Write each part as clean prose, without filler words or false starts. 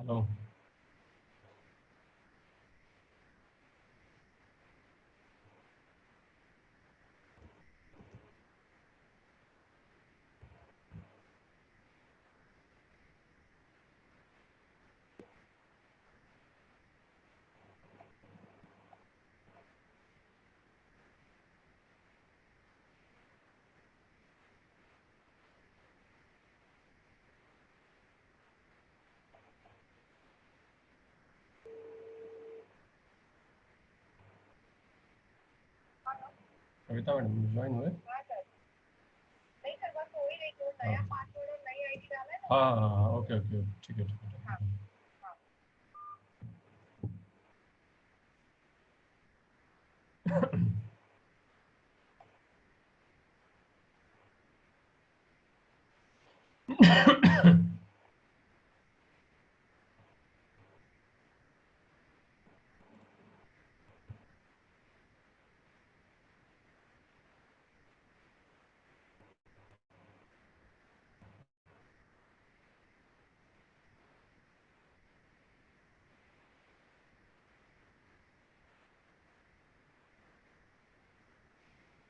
Hello. कविता madam join हुए? हाँ हाँ हाँ, ओके ओके, ठीक है ठीक है।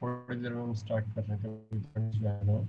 थोड़ी देर में हम स्टार्ट कर रहे हैं, कविता ज्वाइन हो।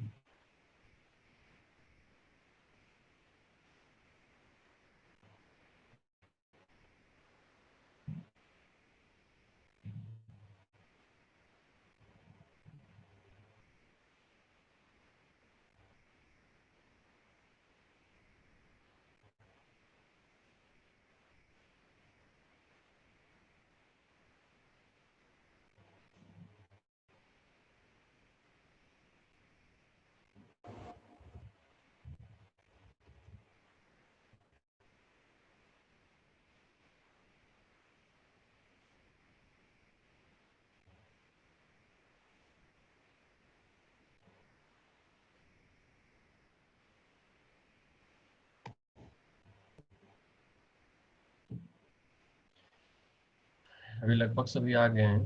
अभी लगभग सभी आ गए हैं,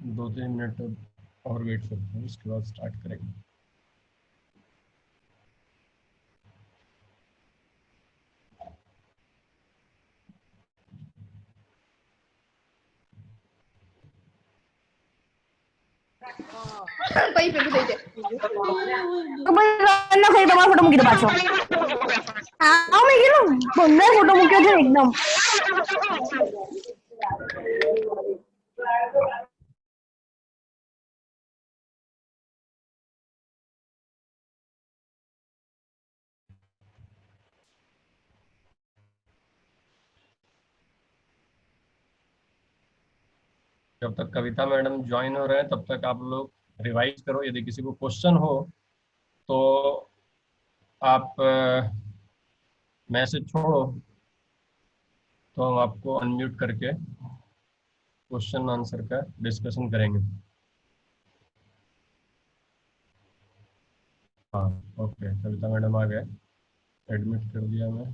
2-3 मिनट और वेट करते हैं, उसके बाद स्टार्ट करेंगे। કઈ પેલું થઈ જાય તો ભાઈ ના ખાઈ તમારો ફોટો મૂકી દો પાછો. આ મેં કીધું બંને ફોટો મૂક્યો છે એકદમ. जब तक कविता मैडम ज्वाइन हो रहे हैं तब तक आप लोग रिवाइज करो। यदि किसी को क्वेश्चन हो तो आप मैसेज छोड़ो, तो हम आपको अनम्यूट करके क्वेश्चन आंसर का डिस्कशन करेंगे। हाँ ओके, कविता मैडम आ गए, एडमिट कर दिया मैं।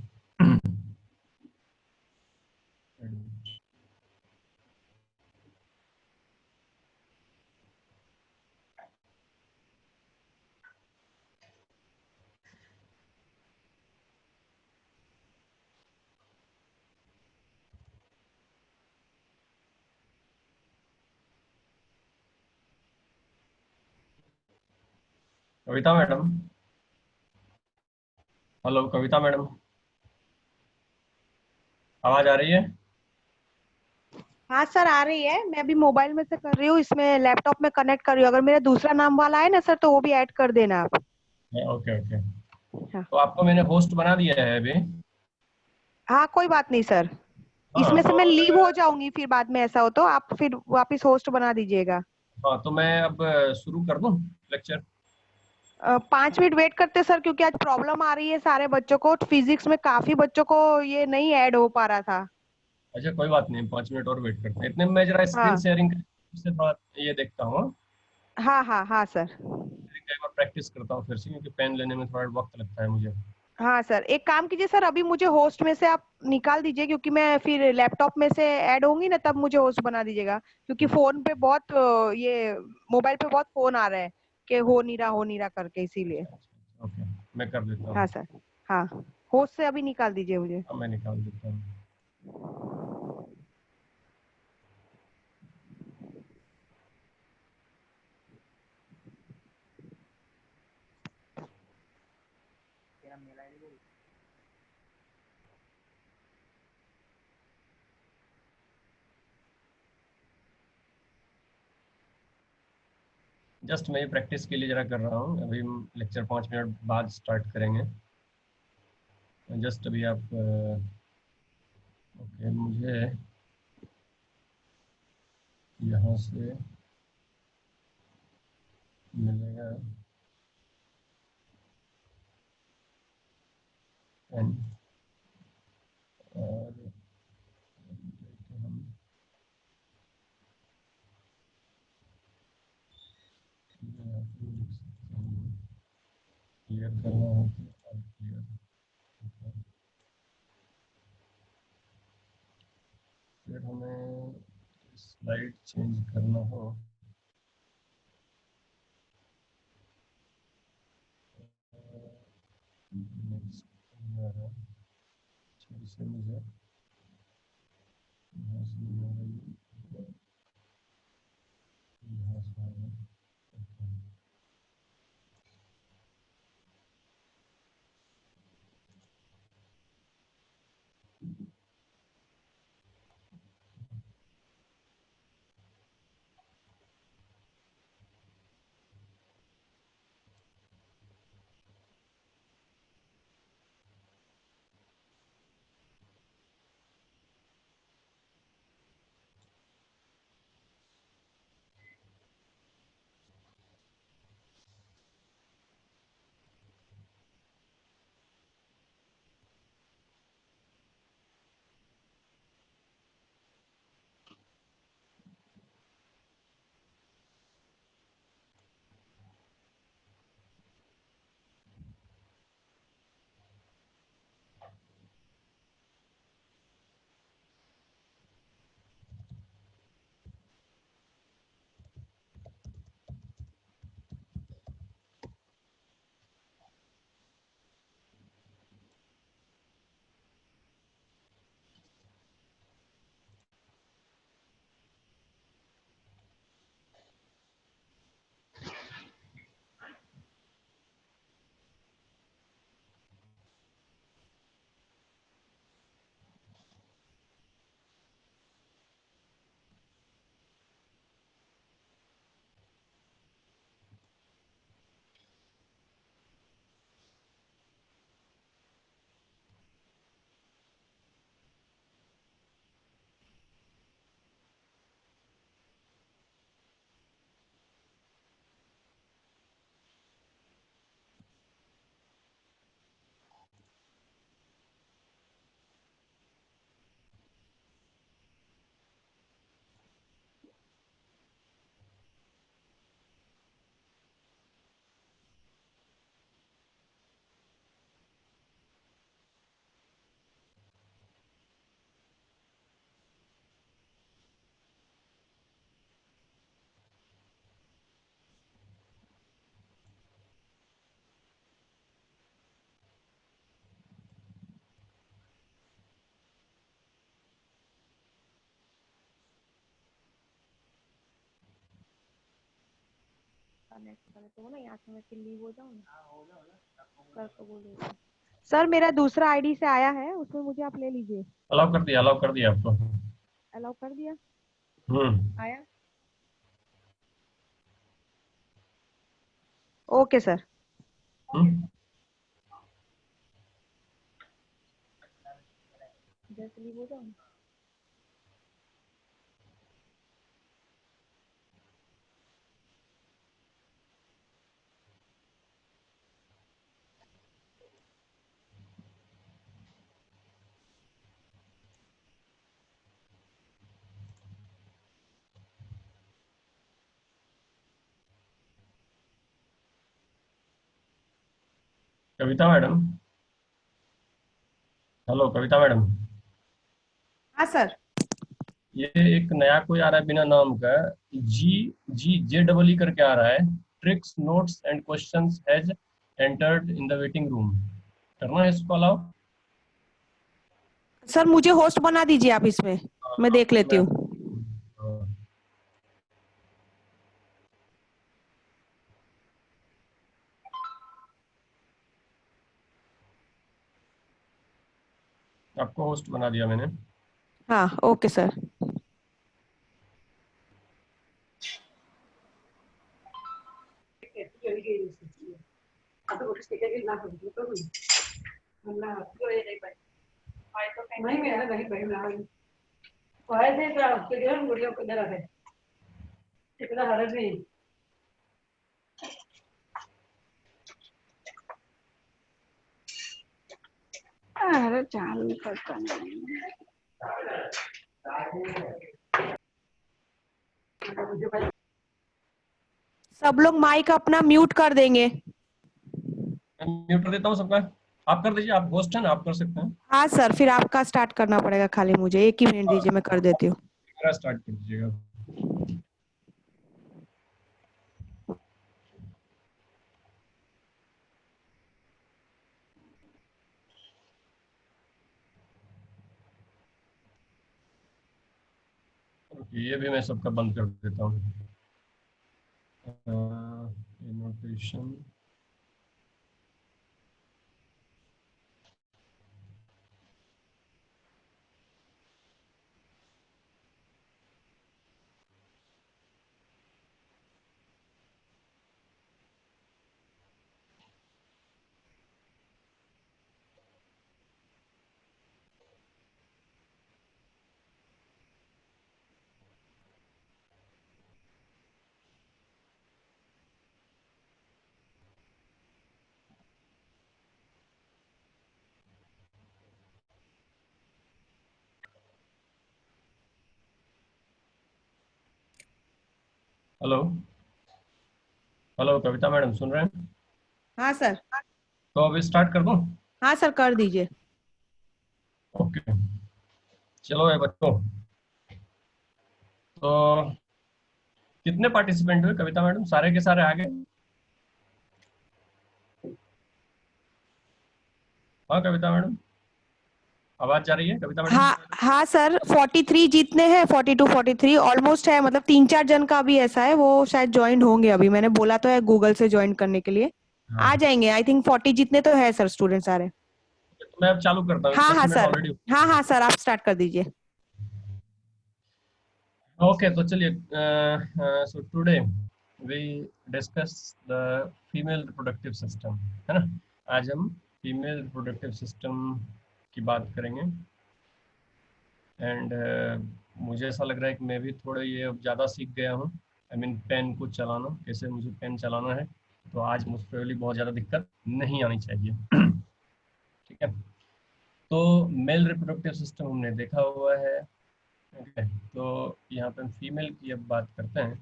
कविता मैडम, हेलो कविता मैडम, आवाज आ रही है? हाँ सर आ रही है। मैं अभी मोबाइल में से कर रही हूँ, इसमें लैपटॉप में कनेक्ट कर रही हूँ। अगर मेरा दूसरा नाम वाला है ना सर तो वो भी ऐड कर देना आप। ओके ओके, हाँ तो आपको मैंने होस्ट बना दिया है अभी। हाँ कोई बात नहीं सर, हाँ इसमें से तो मैं लीव हो जाऊंगी फिर बाद में, ऐसा हो तो आप फिर वापस होस्ट बना दीजिएगा। हाँ, तो मैं अब शुरू कर दूं लेक्चर? 5 मिनट वेट करते सर, क्योंकि आज प्रॉब्लम आ रही है सारे बच्चों को। फिजिक्स में काफी बच्चों को ये नहीं ऐड हो पा रहा था। अच्छा कोई बात नहीं, 5 मिनट और वेट करते हैं। इतने में मैं जरा स्क्रीन हाँ शेयरिंग से थोड़ा ये देखता हूँ, हाँ हाँ हाँ सर। एक बार प्रैक्टिस करता हूँ फिर से, क्योंकि पेन लेने में थोड़ा वक्त लगता है मुझे। हाँ सर, एक काम कीजिए सर, अभी मुझे होस्ट में से आप निकाल दीजिए, क्योंकि मैं फिर लैपटॉप में से ऐड होंगी ना तब मुझे होस्ट बना दीजिएगा। क्योंकि फोन पे बहुत ये मोबाइल पे बहुत फोन आ रहे हैं कि हो नहीं रहा करके, इसीलिए। ओके, मैं कर देता हाँ हूँ। सर। हाँ, होस्ट से अभी निकाल दीजिए मुझे। मैं निकाल देता हूँ। जस्ट मैं प्रैक्टिस के लिए जरा कर रहा हूँ। अभी लेक्चर 5 मिनट बाद स्टार्ट करेंगे। जस्ट अभी आप ओके, मुझे यहाँ से मिलेगा एन और हम क्लियर करना हो तो क्लियर, फिर हमें स्लाइड चेंज करना हो नेक्स्ट से मुझे यहाँ से यहाँ से आएगा। सर मेरा दूसरा आईडी से आया है, उसमें मुझे आप ले लीजिए। अलाउ कर दिया आपको। अलाउ कर दिया। आया। Okay sir. जैसे लीव हो जाऊँ। कविता मैडम, हेलो कविता मैडम। हाँ सर। ये एक नया कोई आ रहा है बिना नाम का, जी जी जे डबल ई करके आ रहा है। Tricks notes and questions has entered in the waiting room. करना है इसको अलाउ? सर मुझे होस्ट बना दीजिए आप इसमें, मैं देख लेती हूँ। आपको होस्ट बना दिया मैंने। हाँ ओके सर। अरे चालू करता नहीं। सब लोग माइक अपना म्यूट कर देंगे। मैं म्यूट कर देता हूँ सबका। आप कर दीजिए, आप होस्ट हैं ना, आप कर सकते हैं। हाँ सर, फिर आपका स्टार्ट करना पड़ेगा, खाली मुझे 1 ही मिनट दीजिए, मैं कर देती हूँ। मेरा स्टार्ट कर दीजिएगा। ये भी मैं सबका बंद कर देता हूँ। नोटेशन हेलो हेलो, कविता मैडम सुन रहे हैं? हाँ सर। तो अभी स्टार्ट कर दूं? हाँ सर, कर दीजिए। ओके, चलो ये बच्चों, तो कितने पार्टिसिपेंट हुए कविता मैडम? सारे के सारे आ गए? हाँ कविता मैडम, आवाज जा रही है कविता मैडम? हाँ हाँ सर, 43 जीतने हैं, 42 43 ऑलमोस्ट है, मतलब 3-4 जन का भी ऐसा है, वो शायद ज्वाइन होंगे अभी, मैंने बोला तो है गूगल से ज्वाइन करने के लिए। हाँ, आ जाएंगे, आई थिंक 40 जितने तो है सर स्टूडेंट सारे। तो मैं अब चालू करता हूँ, हाँ 10 हाँ मिनट सर। ऑलरेडी। हाँ हाँ सर, आप स्टार्ट कर दीजिए। ओके, तो चलिए, so today we discuss the female reproductive system, है ना? आज हम फीमेल रिप्रोडक्टिव सिस्टम की बात करेंगे। एंड मुझे ऐसा लग रहा है कि मैं भी थोड़ा ये अब ज़्यादा सीख गया हूँ, आई मीन पेन को चलाना, कैसे मुझे पेन चलाना है। तो आज मुझे भी बहुत ज़्यादा दिक्कत नहीं आनी चाहिए। ठीक है, तो मेल रिप्रोडक्टिव सिस्टम हमने देखा हुआ है। ओके, तो यहाँ पे हम फीमेल की अब बात करते हैं।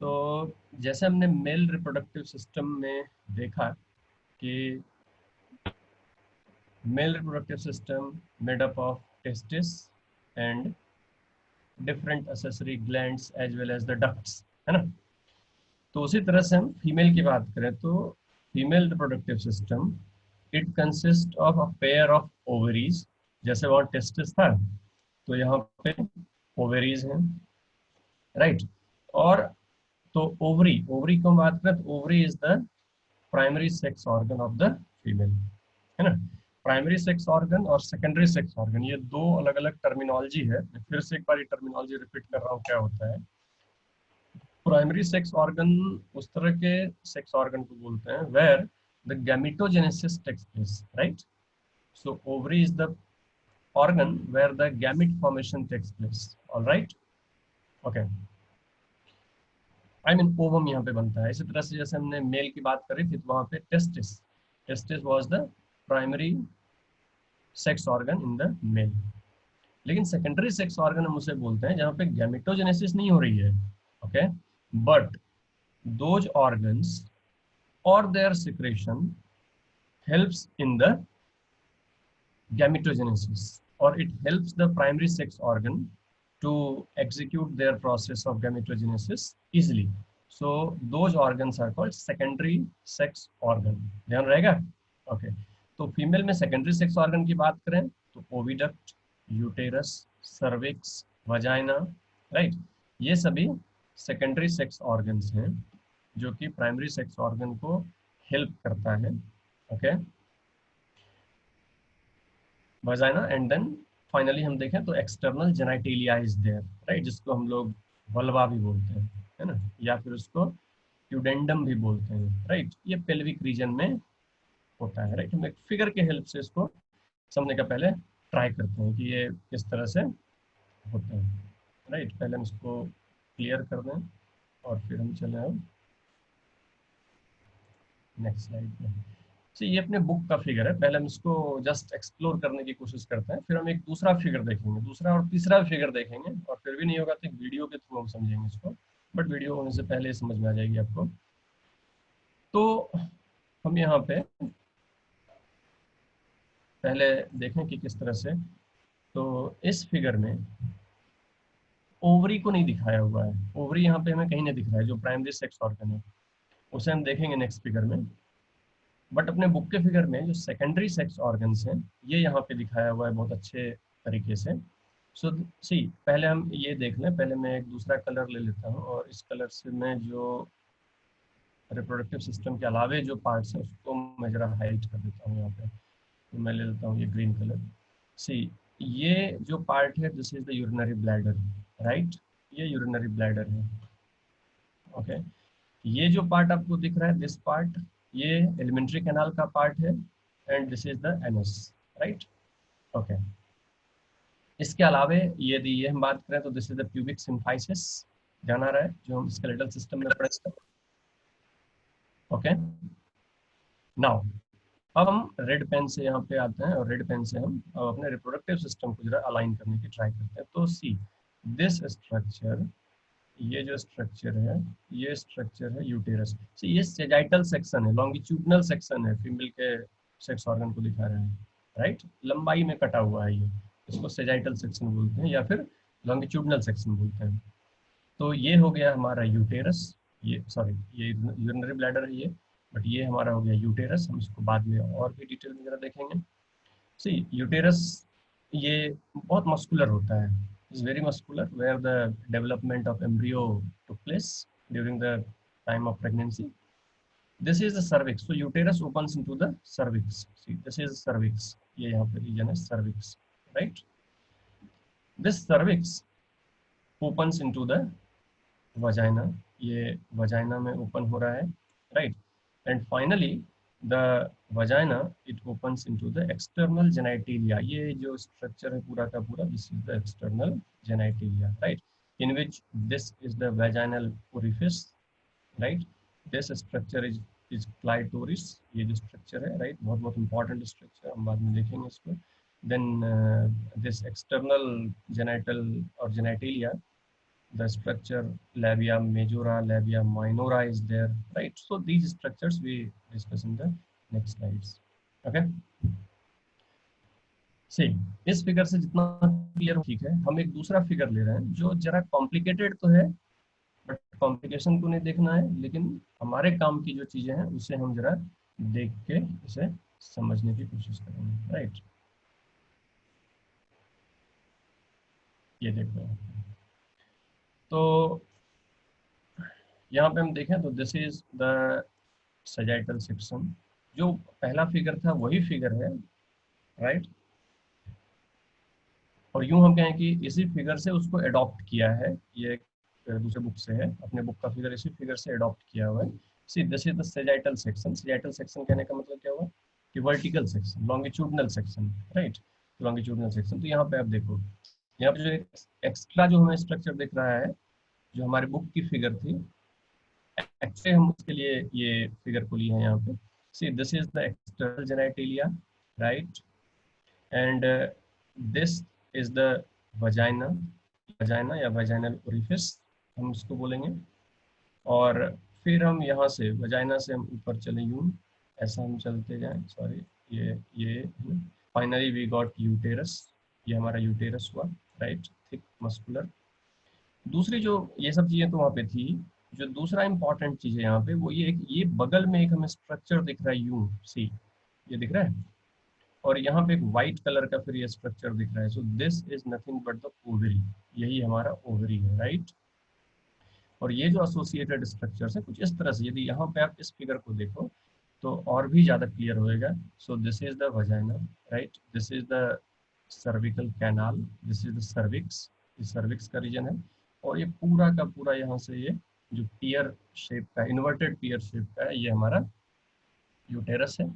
तो जैसे हमने मेल रिप्रोडक्टिव सिस्टम में देखा कि male reproductive system made up of testis and different accessory glands as well as the ducts, है ना? तो उसी तरह से हम फीमेल की बात करें तो female reproductive system it consist of a pair of ovaries. जैसे वहाँ टेस्टिस था, तो यहाँ पे ओवरीज हैं, राइट? और तो ओवरी ओवरी को बात करें तो ovary is the primary sex organ of the female, है ना? प्राइमरी सेक्स ऑर्गन और सेकेंडरी सेक्स ऑर्गन, ये दो अलग अलग टर्मिनोलॉजी है। मैं फिर से एक बार ये टर्मिनोलॉजी रिपीट कर रहा हूँ, क्या होता है। प्राइमरी सेक्स ऑर्गन उस तरह के सेक्स ऑर्गन को बोलते हैं where the gametogenesis takes place, right? So ovary is the organ where the gamete formation takes place, all right? Okay, I mean ovum यहाँ पे बनता है। इसी तरह से जैसे हमने मेल की बात करी थी तो वहाँ पे testis, testis was the primary sex organ in the male. लेकिन सेकेंडरी सेक्स ऑर्गन हम उसे बोलते हैं जहाँ पे गैमेटोजेनेसिस नहीं हो रही है, ओके, बट दोज ऑर्गन्स और there secretion helps in the gametogenesis, or it helps the primary sex organ to execute their process of gametogenesis easily. So those organs are called secondary sex organ. ध्यान रहेगा? Okay. तो female में secondary sex organ की बात करें तो oviduct, uterus, cervix, vagina, right, ये सभी सेकेंडरी सेक्स ऑर्गन्स हैं जो कि प्राइमरी सेक्स ऑर्गन को हेल्प करता है। Okay, vagina and then finally हम देखें तो external genitalia is there, right, जिसको हम लोग वल्वा भी बोलते हैं, है ना, या फिर उसको ट्यूडेंडम भी बोलते हैं, राइट। ये पेल्विक रीजन में होता है, राइट। हम एक फिगर के हेल्प से इसको समझने का पहले ट्राई करते हैं कि ये किस तरह से होता है, राइट। पहले हम इसको क्लियर कर दें और फिर हम चले अब नेक्स्ट स्लाइड में। ये अपने बुक का फिगर है, पहले हम इसको जस्ट एक्सप्लोर करने की कोशिश करते हैं, फिर हम एक दूसरा फिगर देखेंगे, दूसरा और तीसरा फिगर देखेंगे, और फिर भी नहीं होगा तो एक वीडियो के थ्रू हम समझेंगे इसको, बट वीडियो होने से पहले समझ में आ जाएगी आपको। तो हम यहाँ पे पहले देखें कि किस तरह से, तो इस फिगर में ओवरी को नहीं दिखाया हुआ है, ओवरी यहाँ पे हमें कहीं नहीं दिख रहा है, जो प्राइमरी सेक्स ऑर्गन है उसे हम देखेंगे नेक्स्ट फिगर में। बट अपने बुक के फिगर में जो सेकेंडरी सेक्स ऑर्गन्स हैं ये यहाँ पे दिखाया हुआ है बहुत अच्छे तरीके से। सो सी, पहले हम ये देख लें, पहले मैं एक दूसरा कलर ले लेता हूँ और इस कलर से मैं जो रिप्रोडक्टिव सिस्टम के अलावे जो पार्ट्स हैं उसको मैं जरा हाइलाइट कर देता हूँ यहाँ पे। तो मैं ले लेता हूँ ये ग्रीन कलर। सी, ये जो पार्ट है this is the urinary bladder, right, ये यूरिनरी ब्लैडर है। ओके, ये जो पार्ट आपको दिख रहा है दिस पार्ट, ये एलिमेंट्री कैनाल का पार्ट है and this is the anus, right. Okay, इसके अलावे यदि ये हम बात करें तो this is the pubic symphysis, ध्यान आ रहा है, जो हम स्केलेटल सिस्टम में पढ़े। ओके, नाउ अब हम रेड पेन से यहाँ पे आते हैं और रेड पेन से हम अपने रिप्रोडक्टिव सिस्टम को जरा अलाइन करने की ट्राई करते हैं। तो सी दिस स्ट्रक्चर, ये जो स्ट्रक्चर है ये स्ट्रक्चर है यूटेरस। ये सेजाइटल सेक्शन है, लॉन्गिट्यूडनल सेक्शन है, फीमेल के सेक्स ऑर्गन को दिखा रहे हैं, राइट, लंबाई में कटा हुआ है ये, इसको सेजाइटल सेक्शन बोलते हैं या फिर लॉन्गिट्यूडनल सेक्शन बोलते हैं। तो ये हो गया हमारा यूटेरस, ये सॉरी ये यूरिनरी ब्लैडर है ये, बट ये हमारा हो गया यूटेरस, हम इसको बाद में और भी डिटेल में जरा देखेंगे। सी यूटेरस ये बहुत मस्कुलर होता है, is very muscular where the development of embryo took place during the time of pregnancy. This is the cervix, so uterus opens into the cervix. See, this is cervix, ये यहाँ पे region है cervix, right? This cervix opens into the vagina, ये vagina में open हो रहा है, right? And finally the vagina it opens into the external genitalia, ये जो structure है पूरा का पूरा, this is the external genitalia, right, in which this is the vaginal orifice, right, this structure is clitoris, ये जो structure है, right, बहुत बहुत important structure, हम बाद में देखेंगे इसको। Then this external genital or genitalia, the structure labia majora, labia minora is there, right. So these structures we discuss in the next slides. Okay, see, इस फिगर से जितना क्लियर हो ठीक है। हम एक दूसरा फिगर ले रहे हैं जो जरा कॉम्प्लिकेटेड तो है, बट कॉम्प्लिकेशन को नहीं देखना है, लेकिन हमारे काम की जो चीजें हैं उसे हम जरा देख के इसे समझने की कोशिश करेंगे, राइट। ये देखो, तो यहाँ पे हम देखें तो this is the sagittal section, जो पहला फिगर था वही फिगर है, राइट। और यूं हम कहें कि इसी फिगर से उसको अडॉप्ट किया है, ये दूसरे बुक से है, अपने बुक का फिगर इसी फिगर से अडॉप्ट किया हुआ है। सी this is the sagittal section, sagittal section कहने का मतलब क्या हुआ कि vertical section, longitudinal section, right, longitudinal section. तो यहाँ पे आप देखो, यहाँ पे जो एक्स्ट्रा जो हमें स्ट्रक्चर दिख रहा है जो हमारे बुक की फिगर थी, एक्चुअली हम उसके लिए ये फिगर को लिए हैं यहाँ पे। सी this is the external genitalia, right, and this is the vagina, vagina या वजाइनल ओरिफिस हम इसको बोलेंगे। और फिर हम यहाँ से वजाइना से हम ऊपर चले यूं, ऐसा हम चलते जाएं, सॉरी ये फाइनली वी गॉट यूटेरस, ये हमारा यूटेरस हुआ, राइट, थिक मस्कुलर। दूसरी जो ये सब चीजें तो वहाँ पे थी, जो दूसरा इंपॉर्टेंट चीज है यहाँ पे वो ये बगल में एक हमें स्ट्रक्चर दिख रहा है यूं, सी ये दिख रहा है, और यहाँ पे एक व्हाइट कलर का फिर ये स्ट्रक्चर दिख रहा है। सो this is nothing but the ovary, यही हमारा ओवरी है, राइट। और ये जो एसोसिएटेड स्ट्रक्चर्स है कुछ इस तरह से, यदि यहाँ पे आप इस फिगर को देखो तो और भी ज्यादा क्लियर होएगा। सो this is the vagina, right, this is the cervical canal, this is the cervix, ये सर्विक्स का रीजन है। और ये पूरा का पूरा यहाँ से ये जो पियर शेप का, इन्वर्टेड पियर शेप का है, ये हमारा यूटेरस है,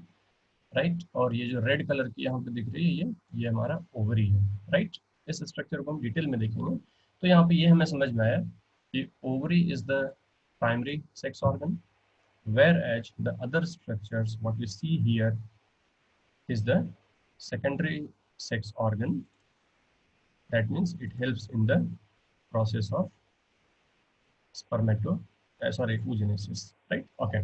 राइट। और ये जो रेड कलर की यहाँ पे दिख रही है ये हमारा ओवरी है, राइट। इस स्ट्रक्चर को हम डिटेल में देखेंगे। तो यहाँ पे ये हमें समझ में आया कि ovary is the primary sex organ, whereas the other structures what we see here is the secondary sex organ. That means it helps in the process of oogenesis, right? Okay.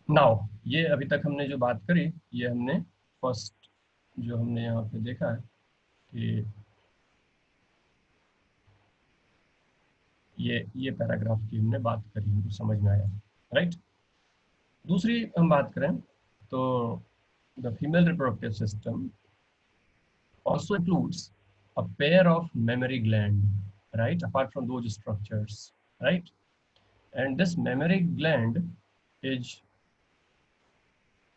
Now ये अभी तक हमने जो बात करी, ये हमने first जो हमने यहाँ पे देखा है कि ये पैराग्राफ की हमने बात करी, हमको समझ में आया, राइट। दूसरी हम बात करें तो the female reproductive system also includes a pair of mammary gland, right, apart from those structures, right. And this mammary gland is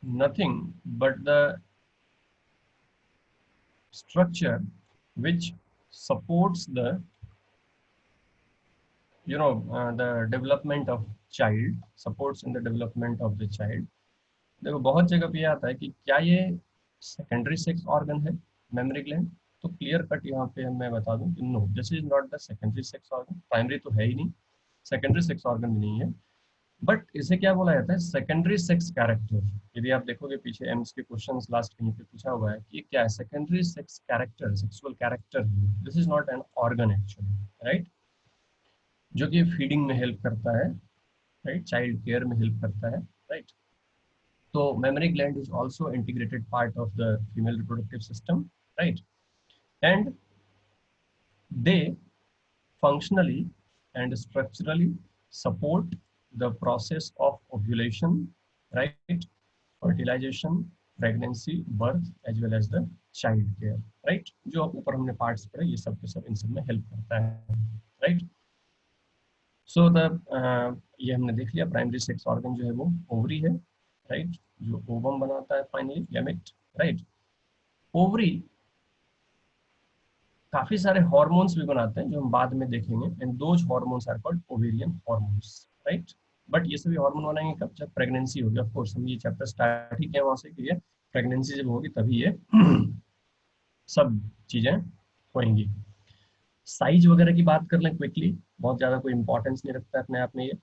nothing but the structure which supports the the development of child, supports in the development of the child. देखो बहुत जगह पे आता है कि क्या ये secondary sex organ है मेमोरी ग्लैंड, तो क्लियर कट यहाँ पे मैं बता दूं कि no, this is not the secondary sex organ. Primary तो है ही नहीं, सेकेंडरी सेक्स ऑर्गन भी नहीं है, बट इसे क्या बोला जाता है, सेकेंडरी सेक्स कैरेक्टर। यदि आप देखोगे पीछे एम्स के क्वेश्चंस लास्ट कहीं पे पूछा हुआ है कि क्या है, secondary sex character, sexual character. This is not an organ actually, right, जो कि फीडिंग में हेल्प करता है, राइट, चाइल्ड केयर में हेल्प करता है, राइट। तो mammary gland is also integrated part of the female reproductive system, right, and they functionally and structurally support the process of ovulation, right, fertilization, pregnancy, birth as well as the child care, right। जो ऊपर हमने parts पढ़े ये सब के सब इन सब में हेल्प करता है, राइट। सो द ये हमने देख लिया, प्राइमरी सेक्स ऑर्गन जो है वो ओवरी है, राइट, जो ओवम बनाता है फाइनली, गैमेट, राइट। ओवरी काफी सारे हार्मोन्स भी बनाते हैं जो हम बाद में देखेंगे, and those hormones are called ovarian hormones, right. But ये सभी हार्मोन बनाएंगे कब, जब प्रेगनेंसी होगी। ऑफ कोर्स हम ये चैप्टर स्टार्ट ही किया वहां से कि प्रेगनेंसी जब होगी तभी ये सब चीजें होंगी। साइज वगैरह की बात कर लें क्विकली, बहुत ज्यादा कोई इंपॉर्टेंस नहीं रखता अपने आप में ये।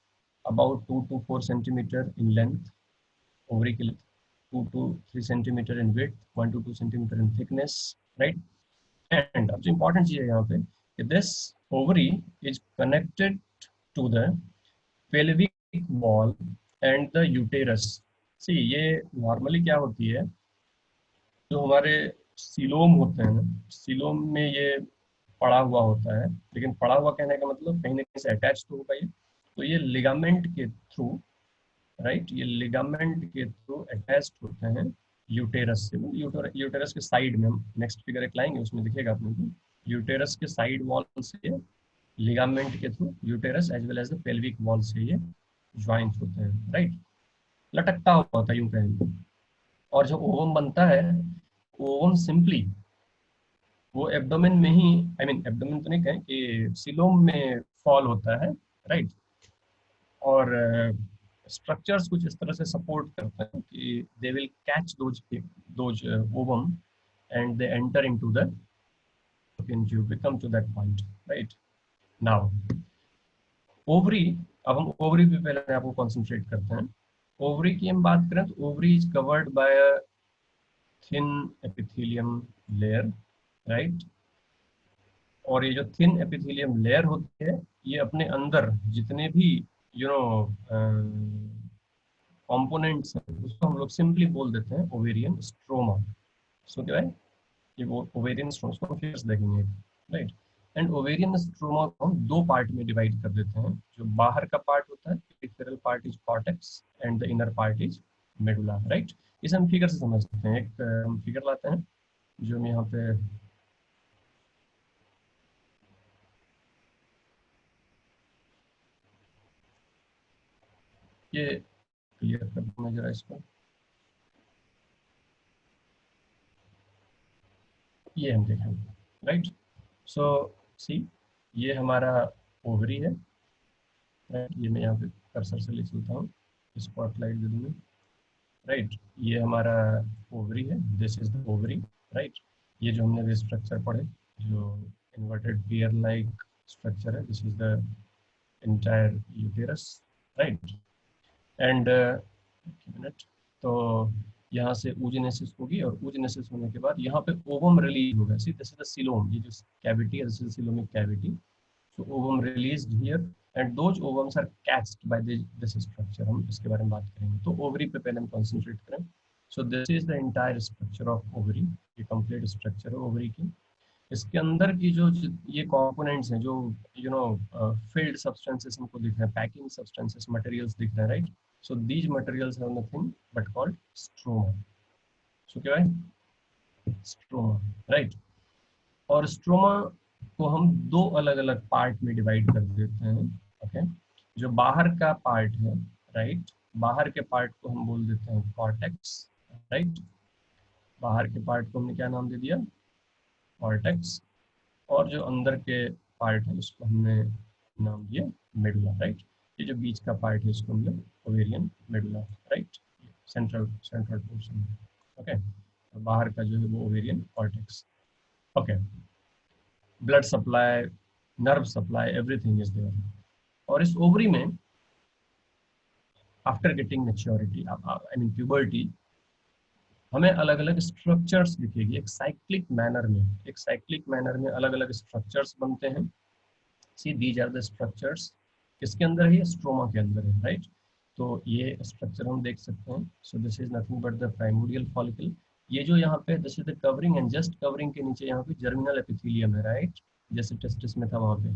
About 2 to 4 centimetre in length, ovary की length 2 to 3 centimetre in width, 1 to 2 centimetre in thickness, right. And अब जो इंपॉर्टेंट चीज है यहाँ पे कि this ovary is connected to the pelvic wall and the uterus. See ये नॉर्मली क्या होती है, जो हमारे सीलोम होते हैं, सीलोम में ये पड़ा हुआ होता है, लेकिन पड़ा हुआ कहने का मतलब कहीं ना कहीं से अटैच तो होगा ये, तो ये लिगामेंट के थ्रू, राइट, ये लिगामेंट के थ्रू अटैच्ड होते हैं यूटेरस से। यूटेरस के साइड में, हम नेक्स्ट फिगर एक लाएंगे उसमें दिखेगा अपने को, यूटेरस के साइड वॉल से लिगामेंट के through uterus as well as the pelvic wall से ये ज्वाइंट होते हैं, राइट, लटकता हुआ होता है यूं कहें। और जो ओवम बनता है, ओवम सिंपली वो एब्डोमेन में ही, आई मीन एब्डोमेन तो नहीं कहें कि सीलोम में फॉल होता है, राइट। और स्ट्रक्चर्स कुछ इस तरह से सपोर्ट करते हैं कि they will catch those ovum and they enter into the tube, we come to that point, right। now ovary, अब हम ओवरी पे पहले आपको कंसंट्रेट करते हैं। ओवरी की हम बात करें तो ovary is covered by a thin epithelium layer, right. और ये जो थिन एपिथेलियम लेयर होती है, ये अपने अंदर जितने भी कंपोनेंट्स हैं उसको हम लोग सिंपली बोल देते हैं ओवेरियन स्ट्रोमा। सो क्या है ये, वो ओवेरियन स्ट्रोमा, उसको फिर देखेंगे, राइट। एंड ओवेरियन स्ट्रोमा को हम दो पार्ट में डिवाइड कर देते हैं। जो बाहर का पार्ट होता है, peripheral part is cortex and the inner part is medulla, right. इसे हम फिगर से समझ सकते हैं। एक हम फिगर लाते हैं जो हम यहाँ पे ये क्लियर कर दूँ जरा इसको। ये हम देखेंगे, राइट। सो सी, ये हमारा ओवरी है, राइट। ये मैं यहाँ पे कर्सर से ले चलता हूँ, स्पॉटलाइट दे दूँगा, राइट। ये हमारा ओवरी है, this is the ovary, right. ये जो हमने भी स्ट्रक्चर पढ़े, जो इन्वर्टेड पेयर लाइक स्ट्रक्चर है, this is the entire uterus, right. And minute, तो यहाँ से oogenesis होगी, और oogenesis होने के बाद यहाँ पे ओवम रिलीज होगा। See this is the coelom, ये जो कैविटी है, this is coelomic cavity. So ovum released here and those ovums are catched by this structure. हम इसके बारे में बात करेंगे। तो ओवरी पे पहले हम कंसंट्रेट करें। सो this is the entire structure of ovary, ये कंप्लीट स्ट्रक्चर है ओवरी की। इसके अंदर की जो ये कंपोनेंट्स हैं, जो यू नो फिल्ड सब्सटेंसेस हमको दिख रहे हैं, पैकिंग सब्सटेंसेस, मटेरियल्स दिख रहे हैं, right. So these materials have nothing but called stroma. सो क्या है? Stroma, right. और स्ट्रोमा को हम दो अलग अलग पार्ट में डिवाइड कर देते हैं, ओके। जो बाहर का पार्ट है, राइट, बाहर के पार्ट को हम बोल देते हैं कॉर्टेक्स, राइट। बाहर के पार्ट को हमने क्या नाम दे दिया? कॉर्टेक्स। और जो अंदर के पार्ट है उसको हमने नाम दिया मेडुला, राइट। ये जो बीच का पार्ट है इसको हमने ovarian medulla, right, central portion, okay. तो बाहर का जो है वो ovarian cortex, okay. Blood supply, nerve supply, everything is there. और इस ओवरी में after getting maturity, I mean puberty, हमें अलग अलग स्ट्रक्चर्स दिखेगी। एक साइक्लिक मैनर में अलग अलग स्ट्रक्चर्स बनते हैं। See these are the structures, किसके अंदर है? स्ट्रोमा के अंदर है, राइट। तो ये स्ट्रक्चर हम देख सकते हैं। So this is nothing but the primordial follicle. ये जो यहाँ पे this is the covering, and just covering के नीचे यहाँ पे जर्मिनल एपिथेलियम है, राइट। जैसे टेस्टिस में था वहाँ पे,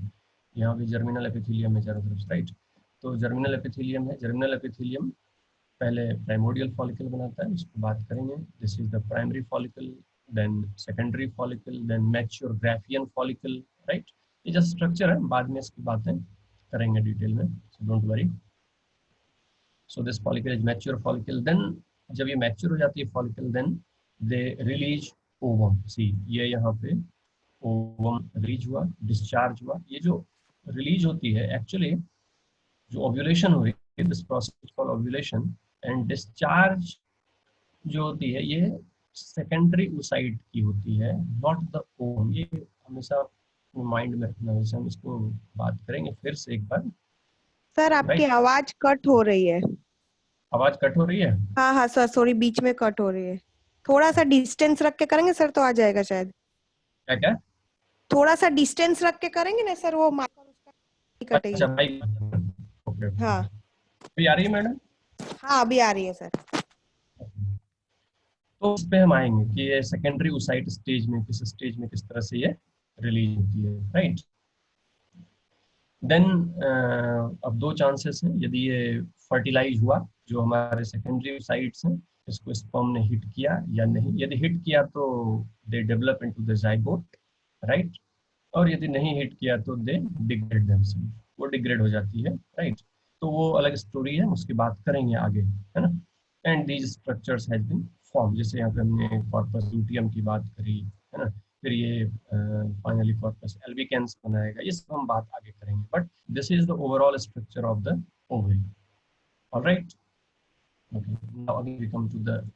यहाँ पे जर्मिनल एपिथेलियम है चारों तरफ, राइट। तो जर्मिनल एपिथेलियम है। जर्मिनल एपिथेलियम पहले प्राइमोडियल फॉलिकल बनाता है, उसको बात करेंगे। This is the primary follicle, then secondary follicle, then mature Graafian follicle, right. ये जो स्ट्रक्चर है, बाद में इसकी बातें करेंगे डिटेल में, so don't worry. So this follicle is mature follicle. Then जब ये मैच्योर हो जाती है follicle, then they release ovum. See ये यहाँ पे ओवम रिलीज हुआ, डिस्चार्ज हुआ। ये जो रिलीज होती है एक्चुअली, जो ओव्यूलेशन हुई, this process called ovulation, and discharge जो होती है ये सेकेंडरी ओसाइट की होती है, नॉट द ओवम। ये हमेशा माइंड में रखना। वैसे हम इसको बात करेंगे फिर से एक बार। सर आपकी राइट, आवाज कट हो रही है। आवाज कट हो रही है? हाँ हाँ सर, सॉरी, बीच में कट हो रही है। थोड़ा सा डिस्टेंस रख के करेंगे सर तो आ जाएगा शायद। क्या क्या? थोड़ा सा डिस्टेंस रख के करेंगे ना सर, वो माइक उसका नहीं अच्छा कटेगी। भाई, ओके ओके। हाँ अभी आ रही है मैडम? हाँ, अभी आ रही है सर। तो उस पे हम आएंगे कि ये सेकेंडरी ओसाइट स्टेज में किस तरह से ये रिलीज होती है, राइट। देन अब दो चांसेस हैं। यदि ये फर्टिलाइज हुआ, जो हमारे सेकेंडरी साइट्स हैं, इसको स्पर्म ने हिट किया या नहीं। यदि हिट किया तो they develop into the zygote, right. और यदि नहीं हिट किया तो दे डिग्रेड देमसेल्फ, वो डिग्रेड हो जाती है, राइट। तो वो अलग स्टोरी है, उसकी बात करेंगे आगे, है ना। And these structures has been form, जैसे यहाँ पे हमने कॉर्पस ल्यूटियम की बात करी, है ना। फिर ये फाइनली कॉर्पस एल्बिकेंस बनाएगा। ये सब हम बात आगे करेंगे, but this is the overall structure of the ovary, alright. Okay, now again we come to the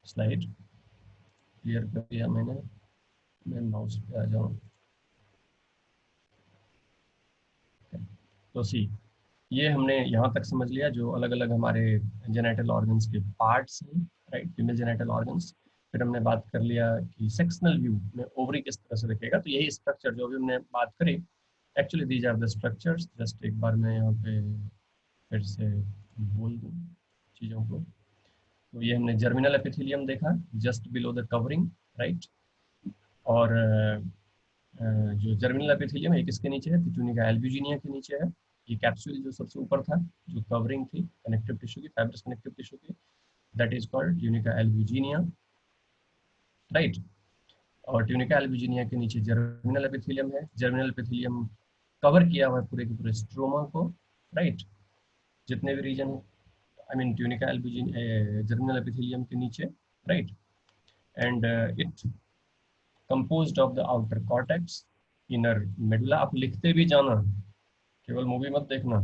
slide. Clear कर दिया मैंने, मैं माउस पे आ जाऊँ। तो सी, ये हमने यहाँ तक समझ लिया जो अलग अलग हमारे जेनेटल ऑर्गन्स के पार्ट्स हैं, राइट, फीमेल जेनेटल ऑर्गन्स। फिर हमने बात कर लिया कि सेक्शनल व्यू में ओवरी किस तरह से दिखेगा। तो यही स्ट्रक्चर जो भी हमने बात करी, actually these are the structures. Just एक बार मैं यहाँ पे फिर से बोल दूँ चीज़ों को। तो ये हमने जर्मिनल एपिथेलियम देखा, just below the covering, right. और जो जर्मिनल एपिथेलियम है किसके नीचे है? पिट्यूनिका एल्ब्यूजिनिया के नीचे है। ये कैप्सूल जो सबसे ऊपर था, जो कवरिंग थी कनेक्टिव टिश्यू की, फाइब्रस कनेक्टिव टिश्यू की, that is called tunica albuginea, right? और ट्यूनिका एल्ब्यूजिनिया के नीचे जर्मिनल एपिथेलियम है। जर्मिनल एपिथेलियम कवर किया हुआ है पूरे के पूरे स्ट्रोमा को, राइट? जितने भी reason I mean tunica albuginea germinal epithelium के नीचे, right? And it composed of the outer cortex, inner medulla. आप लिखते भी जाना, केवल मूवी मत देखना,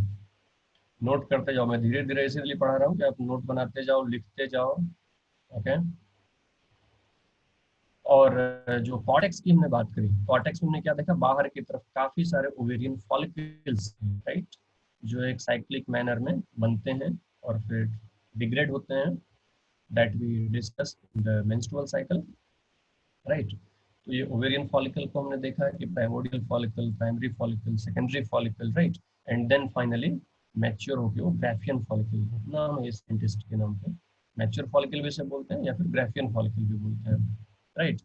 नोट करते जाओ। मैं धीरे धीरे इसीलिए पढ़ा रहा हूँ कि आप नोट बनाते जाओ, लिखते जाओ, ओके? और जो कॉर्टेक्स की हमने बात करी, कॉर्टेक्स में हमने क्या देखा, बाहर की तरफ काफी सारे ओवेरियन फॉलिकल्स, राइट? जो एक साइक्लिक मैनर में बनते हैं और फिर डिग्रेड होते हैं, that we discuss in the menstrual cycle, right? तो ये ओवेरियन फॉलिकल को हमने देखा कि primordial follicle, primary follicle, secondary follicle, right? And then finally mature हो गया वो ग्राफियन फॉलिकल, नाम है साइंटिस्ट के नाम पे। मैच्योर फॉलिकल भी से बोलते हैं या फिर ग्राफियन फॉलिकल भी बोलते हैं, राइट?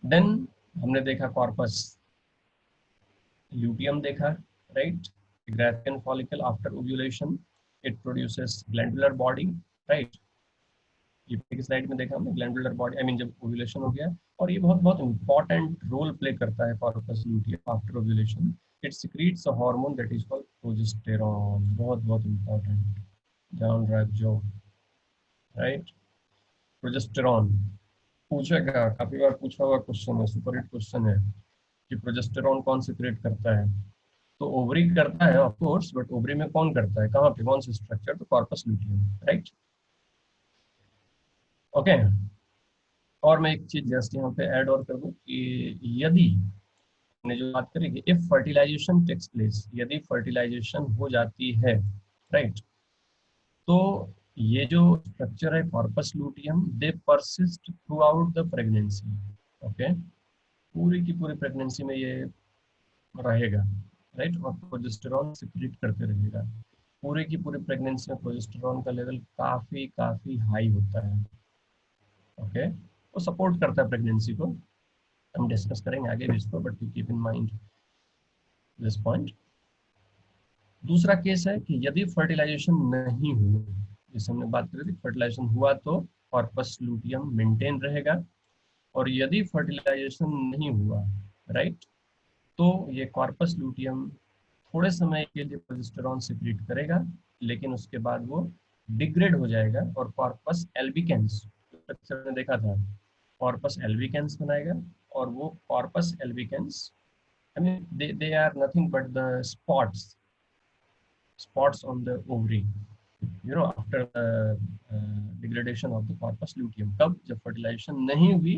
देन हमने देखा कॉर्पस ल्यूटियम देखा, right? Graafian follicle after ovulation it produces glandular body, right? ये पिछली स्लाइड में देखा हमने ग्लैंडुलर बॉडी, आई मीन जब ओव्यूलेशन हो गया। और ये बहुत बहुत इंपॉर्टेंट रोल प्ले करता है corpus luteum after ovulation. It secretes a hormone that is called progesterone. बहुत बहुत इंपॉर्टेंट, ध्यान रखो, राइट? प्रोजेस्टेरॉन पूछेगा, काफी बार पूछा हुआ क्वेश्चन है, सुपर हिट क्वेश्चन है कि प्रोजेस्टेरॉन कौन सिक्रेट करता है? तो ओवरी करता है ऑफ कोर्स, बट ओवरी में कौन करता है, कहाँ पे, कौन सा स्ट्रक्चर? तो कॉर्पस ल्यूटियम, राइट? ओके। और मैं एक चीज जस्ट यहाँ पे ऐड और कर दूं कि यदि हमने जो बात करी कि इफ फर्टिलाइजेशन टेक्स प्लेस, यदि फर्टिलाइजेशन हो जाती है, राइट? तो ये जो स्ट्रक्चर है corpus luteum, they persist through out the pregnancy, okay? पूरी की पूरी प्रेगनेंसी में ये रहेगा, राइट? और प्रोजेस्टेरॉन सिक्रीट करते रहेगा। पूरे की पूरी प्रेगनेंसी में प्रोजेस्टेरॉन का लेवल काफी काफी हाई होता है, ओके? वो सपोर्ट करता है प्रेगनेंसी को, हम डिस्कस करेंगे आगे भी इसको, but you keep in mind this point. दूसरा केस है कि यदि फर्टिलाइजेशन नहीं हुआ, जैसे हमने बात करी थी, फर्टिलाइजेशन हुआ तो कॉर्पस ल्यूटियम मेंटेन रहेगा, और यदि फर्टिलाइजेशन नहीं हुआ, राइट, तो ये कॉर्पस ल्यूटियम थोड़े समय के लिए प्रोजेस्टेरॉन सिक्रीट करेगा, लेकिन उसके बाद वो डिग्रेड हो जाएगा और कॉर्पस एल्बिकेंस, ने देखा था, कॉर्पस एल्बिकेंस बनाएगा। और वो corpus albicans, I mean, they are nothing but the spots on the ovary, you know, after the degradation of the corpus luteum। तब जब फर्टिलाइजेशन नहीं हुई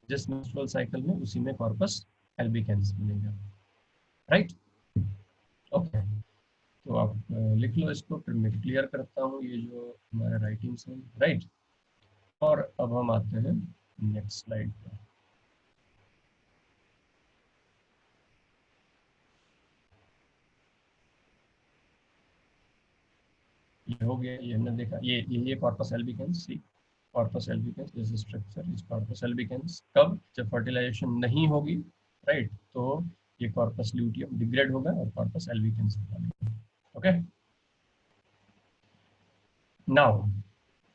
जिस मेंस्ट्रुअल साइकिल में, उसी में कॉर्पस एल्बिकेंस बनेगा, राइट? ओके, तो आप लिख लो इसको, फिर मैं क्लियर करता हूँ ये जो हमारे राइटिंग्स हैं, राइट? और अब हम आते हैं नेक्स्ट स्लाइड पर। ये हो गया, ये हमने देखा, ये corpus albicans, see corpus albicans this structure is corpus albicans. कब? जब फर्टिलाइजेशन नहीं होगी, राइट? तो ये कॉर्पस ल्यूटियम डिग्रेड होगा और कॉर्पस एल्बिकेंस बनेगा, ओके? नाउ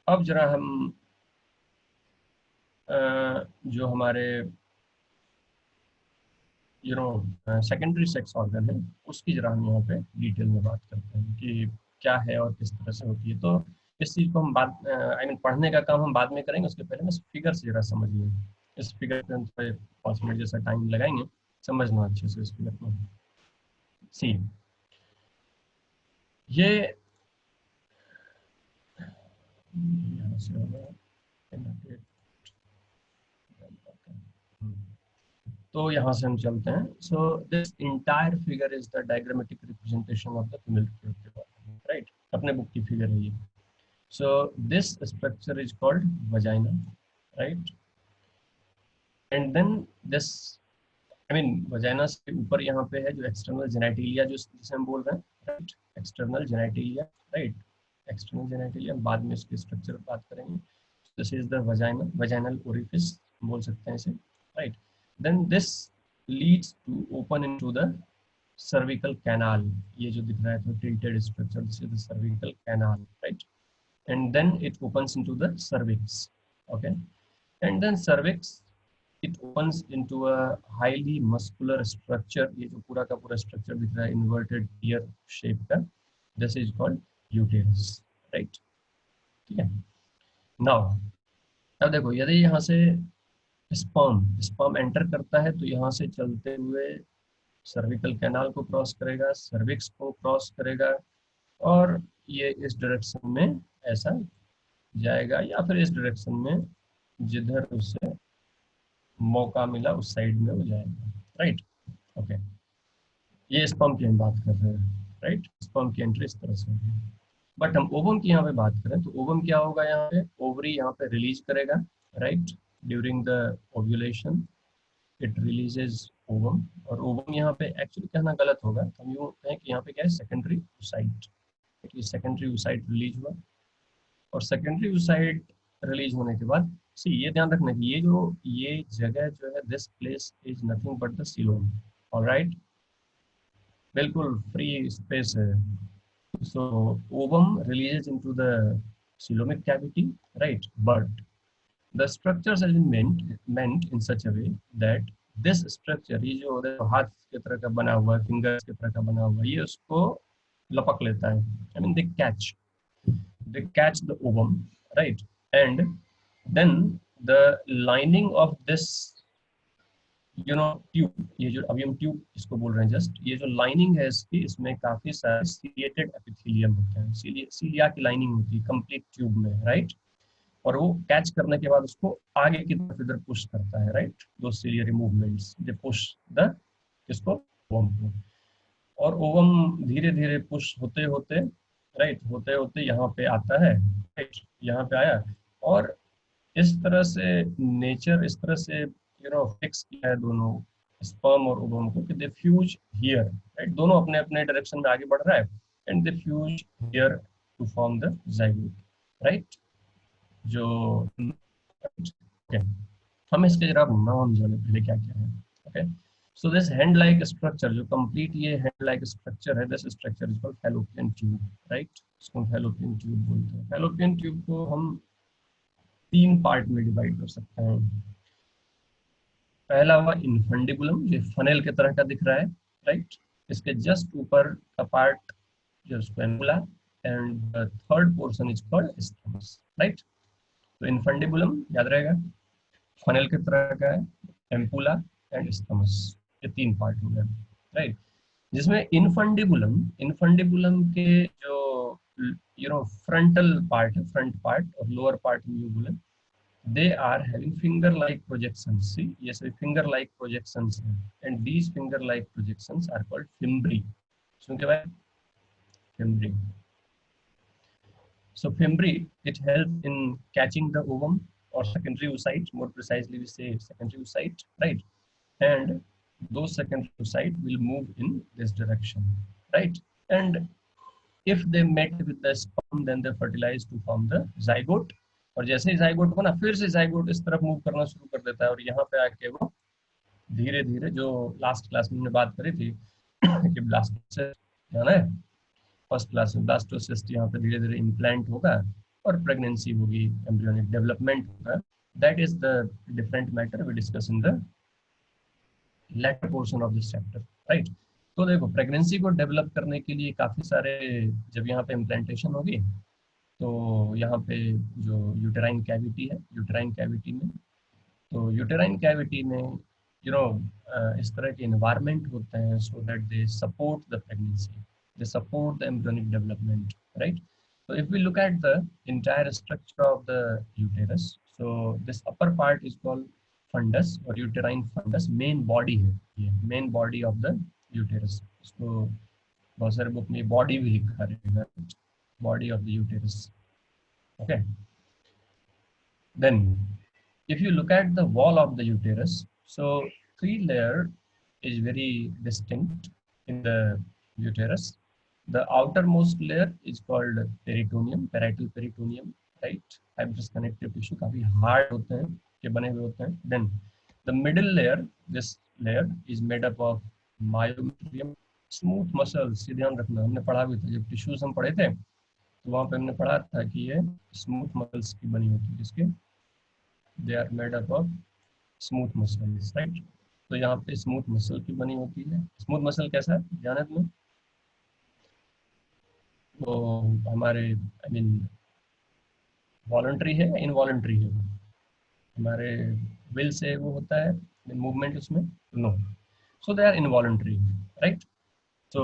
अब जरा हम जो हमारे you know secondary sex organ है, उसकी जरा हम यहाँ पे डिटेल में बात करते हैं कि क्या है और किस तरह से होती है। तो इस चीज़ को हम बात आई मीन पढ़ने का काम हम बाद में करेंगे, उसके पहले मैं फिगर से जरा समझिए। इस फिगर पे हम 5 मिनट जैसा टाइम लगाएंगे, समझना अच्छे से इस फिगर को। सी ये यहाँ से होगा, तो यहाँ से हम चलते हैं। So this entire figure is the diagrammatic representation of the female reproductive organ, right? अपने बुक की फिगर है ये। So this structure is called vagina, right? And then this, I mean vagina से ऊपर यहाँ पे है जो एक्सटर्नल जेनेटिलिया, जो जिसे हम बोल रहे हैं, right? External genitalia, right? External genitalia, बाद में इसके स्ट्रक्चर पर बात करेंगे। This is the vagina, vaginal orifice बोल सकते हैं इसे, right? Then this leads to open into the cervical canal। ये जो दिख रहा है तो tilted structure, this is the cervical canal, right? and then it opens into the cervix. Okay, and then cervix it opens into a highly muscular structure. ये जो पूरा का पूरा स्ट्रक्चर दिख रहा है inverted ear shape का, this is called uterus, right? ठीक है. Now अब देखो यदि यहाँ से स्पर्म एंटर करता है तो यहाँ से चलते हुए सर्विकल कैनाल को क्रॉस करेगा, सर्विक्स को क्रॉस करेगा और ये इस डायरेक्शन में ऐसा जाएगा या फिर इस डायरेक्शन में जिधर उसे मौका मिला उस साइड में हो जाएगा, राइट? ओके, ये स्पर्म की हम बात कर रहे हैं, राइट? स्पर्म की एंट्री इस तरह से होगी. बट हम ओवम की यहाँ पे बात करें तो ओवम क्या होगा, यहाँ पे ओवरी यहाँ पे रिलीज करेगा, right? During the ovulation it releases ovum. और ओवम यहाँ पे एक्चुअली कहना गलत होगा, हम यूँ कहें कि यहाँ पे क्या है, सेकेंडरी oocyte. ये सेकेंडरी oocyte रिलीज हुआ और सेकेंडरी oocyte रिलीज होने के बाद ये ध्यान रखना कि ये जगह जो है, this place is nothing but the coelom. Alright, बिल्कुल फ्री स्पेस है. So ovum releases into the coelomic cavity, right? But the structures have been meant in such a way that this structure, ये जो हाथ के तरह का बना हुआ है, फिंगर्स के तरह का बना हुआ है, ये उसको लपक लेता है. I mean they catch the ovum, right? And then the lining of this tube, ये जो अभी हम ट्यूब इसको बोल रहे हैं जस्ट, ये जो लाइनिंग है इसकी, इसमें काफी सारे सीलिएटेड एपिथेलियम होते हैं. सीलिया की लाइनिंग होती है कंप्लीट ट्यूब में, राइट? और वो कैच करने के बाद उसको आगे की तरफ इधर पुश करता है, राइट? दो ciliary movements they push the इसको ओवम को. और ओवम धीरे धीरे पुश होते होते, राइट, होते होते यहाँ पे आता है, राइट? यहाँ पे आया और इस तरह से नेचर इस तरह से फिक्स किया है दोनों स्पर्म और ओवम को कि दे फ्यूज हियर, राइट? दोनों अपने अपने डायरेक्शन में आगे बढ़ रहा है and they fuse here to form the zygote, right? जो हम इसके जरा नाम जाने पहले क्या क्या है. Okay, so this hand like structure, जो कंप्लीट ये हैंड लाइक स्ट्रक्चर है, this structure is called fallopian tube, right? इसको फैलोपियन ट्यूब बोलते हैं. फैलोपियन ट्यूब को हम 3 पार्ट में डिवाइड कर सकते हैं. पहला हुआ इनफंडिबुलम, जो फनेल के तरह का दिख रहा है, राइट? इसके जस्ट ऊपर का पार्ट जो ampulla and the third portion is called isthmus, right? तो इनफंडिबुलम याद रहेगा, फनेल के तरह का है, एम्पुला एंड स्टमस, ये 3 पार्ट हो गए, राइट? जिसमें इनफंडिबुलम के जो फ्रंटल पार्ट है, फ्रंट पार्ट और लोअर पार्ट न्यूबुलम, they are having finger like projections. See, yes, finger like projections, and these finger like projections are called fimbri. So fimbri. So fimbri, it helps in catching the ovum or secondary oocyte, more precisely we say secondary oocyte, right? And those secondary oocyte will move in this direction, right? And if they met with the sperm, then they fertilize to form the zygote. और जैसे ही zygote बना, फिर से zygote इस तरफ move करना शुरू कर देता है और यहाँ पे आके वो धीरे धीरे, जो लास्ट क्लास में हमने बात करी थी कि ब्लास्टोसिस्ट जाना है, फर्स्ट क्लास में ब्लास्टोसिस्ट यहाँ पे धीरे धीरे इम्प्लांट होगा और प्रेगनेंसी होगी, एम्ब्रियोनिक डेवलपमेंट होगा. That is the different matter we discuss in the later portion of this chapter, right? तो देखो, प्रेगनेंसी को डेवलप करने के लिए काफ़ी सारे, जब यहाँ पे इम्प्लांटेशन होगी तो यहाँ पे जो यूटेराइन कैविटी है, यूटेराइन कैविटी में, तो यूटेराइन कैविटी में इस तरह के इन्वायरमेंट होते हैं so that they support the pregnancy, they support the embryonic development, right? So if we look at the entire structure of the uterus, so this upper part is called fundus or uterine fundus, main body है ये, main body of the uterus. इसको बहुत सारे book में body भी लिखा रहेगा, body of the uterus. Okay. Then if you look at the wall of the uterus, so 3 layer is very distinct in the uterus. The outermost layer is called peritoneum, parietal peritoneum, right? Fibrous connective tissue, काफी hard होते हैं, के बने हुए होते हैं. Then the middle layer, this layer is made up of myometrium, smooth muscles. ये ध्यान रखना, हमने पढ़ा भी था जब tissues हम पढ़े थे, तो वहाँ पे हमने पढ़ा था कि ये स्मूथ मसल्स की बनी होती है, किसके, they are made up of smooth muscles, right. तो यहाँ पे स्मूथ मसल की बनी होती है। स्मूथ मसल कैसा है जाना तुम्हें, वो हमारे आई मीन वॉलंटरी है या इनवॉलंटरी है, हमारे विल से वो होता है मूवमेंट उसमें, no, so they are involuntary, right. तो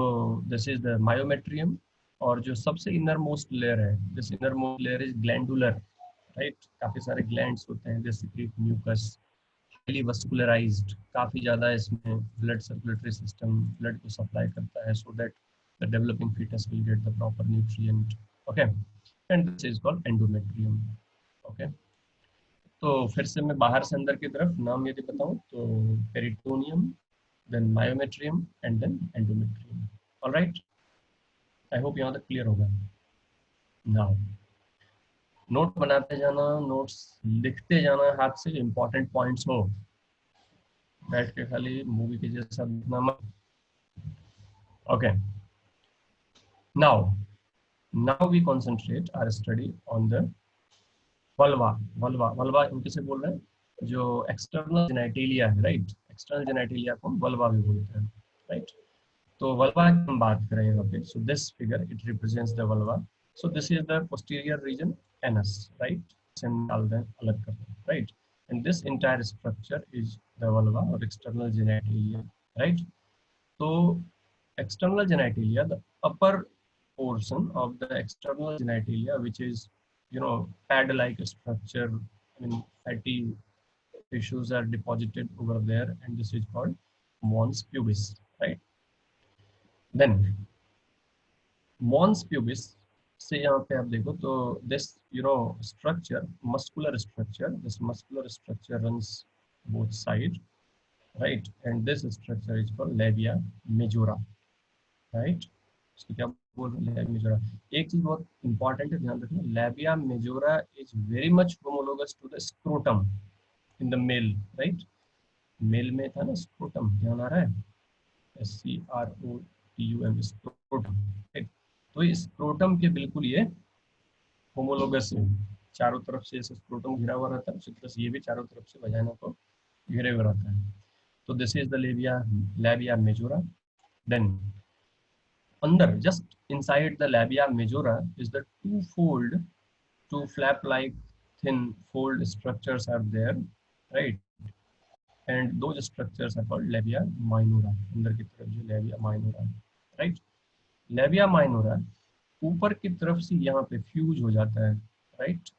दिस इज द मायोमेट्रियम। और जो सबसे इनर मोस्ट लेयर है, this inner most layer is glandular, right. काफी सारे ग्लैंड्स होते हैं जैसे कि म्यूकस, हाईली वस्कुलराइज्ड, काफी ज्यादा इसमें ब्लड सर्कुलेटरी सिस्टम ब्लड को सप्लाई करता है so that the developing foetus will get the proper nutrient, okay. And this is called endometrium, okay. तो फिर से मैं बाहर से अंदर की तरफ नाम यदि बताऊं तो peritoneum, then myometrium and then endometrium, alright. I hope यहाँ तक क्लियर होगा। नाउ नोट बनाते जाना, नोट्स लिखते जाना हाथ से, इंपॉर्टेंट पॉइंट्स हो, बैठ के खाली मूवी के जैसा लिखना मत, okay. Now we concentrate our study on the vulva. Vulva vulva हम किसे बोल रहे हैं, जो एक्सटर्नल जेनेटिलिया है, राइट। एक्सटर्नल जेनेटिलिया को हम वल्वा भी बोलते हैं, राइट। तो वल्वा की हम बात करें यहाँ पे, so this figure it represents the vulva. So this is the posterior reason anus, right. इसे हम डाल दें, अलग कर दें, right. And this entire structure is the vulva और एक्सटर्नल जेनेटिलिया, राइट। तो external genitalia, the upper portion of the external genitalia, which is, you know, pad-like structure, I mean, fatty tissues are deposited over there, and this is called mons pubis, right? Then mons pubis से यहाँ पे आप देखो तो this, you know, structure, this muscular structure runs both sides, right? And this structure is called labia majora, right. इसको क्या बोल रहे हैं, लैबिया मेजोरा। एक चीज बहुत इंपॉर्टेंट है, ध्यान रखना, labia majora is very much homologous to the scrotum in the male, right. Male में था ना स्क्रोटम, ध्यान आ रहा है, SCROTUM, स्क्रोटम, राइट। तो ये स्क्रोटम के बिल्कुल ये होमोलोगस है, चारों तरफ से ऐसे स्क्रोटम घिरा हुआ रहता है, उसी तरह से ये भी चारों तरफ से वजाइना को घिरे हुए रहता है। तो this is the labia majora. Then under, just inside the labia majora, is the two flap like thin fold structures are there, right? And those structures are called labia minora, अंदर की तरफ जो labia minora, right? labia minora ऊपर की तरफ से यहाँ पे फ्यूज हो जाता है, right?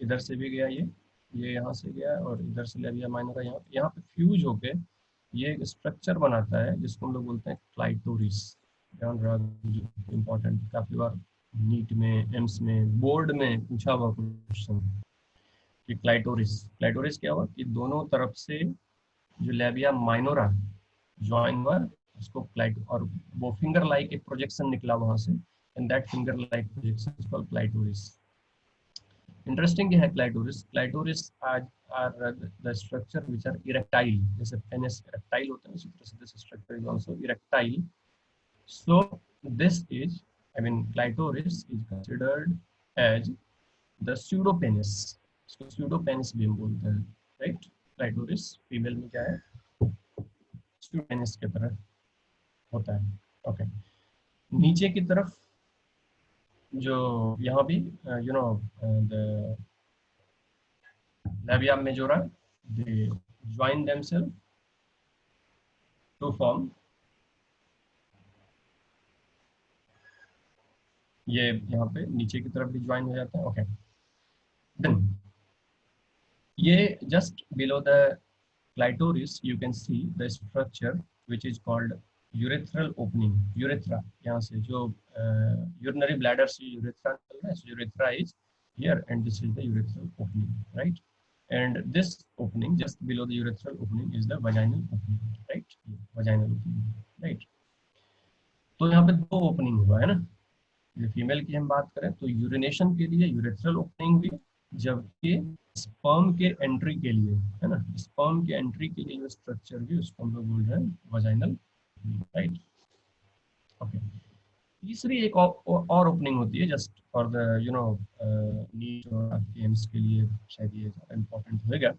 इधर से भी गया ये यहाँ से गया, और इधर से labia minora यहाँ पे फ्यूज होके ये एक स्ट्रक्चर बनाता है जिसको हम लोग बोलते हैं क्लाइटोरिस। ध्यान रहा, इम्पोर्टेंट, काफी बार नीट में, एम्स में, बोर्ड में पूछा हुआ क्वेश्चन कि क्लाइटोरिस क्या हुआ कि दोनों तरफ से जो लेबिया माइनोरा ज्वाइन हुआ उसको क्लाइट, और वो फिंगर लाइक एक प्रोजेक्शन निकला वहां से, and that finger like projection is called clitoris. Interesting है clitoris are the structure which are erectile, जैसे पेनिस इरेक्टाइल होता है उसी तरह से this structure is also erectile. So this is, I mean, clitoris is considered as the pseudopenis. इसको pseudopenis भी हम बोलते हैं, right? Clitoris फीमेल में क्या है, pseudopenis की तरह होता है, okay? नीचे की तरफ जो यहाँ भी, you know, the labia majora, they join themselves to form, ये यहाँ पे नीचे की तरफ भी ज्वाइन हो जाता है, ओके। देन ये just below the clitoris you can see the structure which is called urethral opening. Urethra, यहाँ से जो यूरिनरी ब्लैडर से यूरेथ्रा निकल रहा है, so urethra is here and this is the urethral opening, right. And this opening just below the urethral opening is the vaginal opening, right, vaginal opening, right. तो यहाँ पे दो ओपनिंग हुआ है ना, फीमेल की हम बात करें तो यूरिनेशन के लिए यूरेथ्रल ओपनिंग हुई, जबकि स्पर्म के एंट्री के लिए, है ना, स्पर्म के एंट्री के लिए जो स्ट्रक्चर भी उसको हम लोग बोल रहे हैं वजाइनल, राइट, ओके। तीसरी एक और ओपनिंग होती है जस्ट फॉर द नीट और आपके एम्स के लिए, शायद ये इम्पोर्टेंट होगा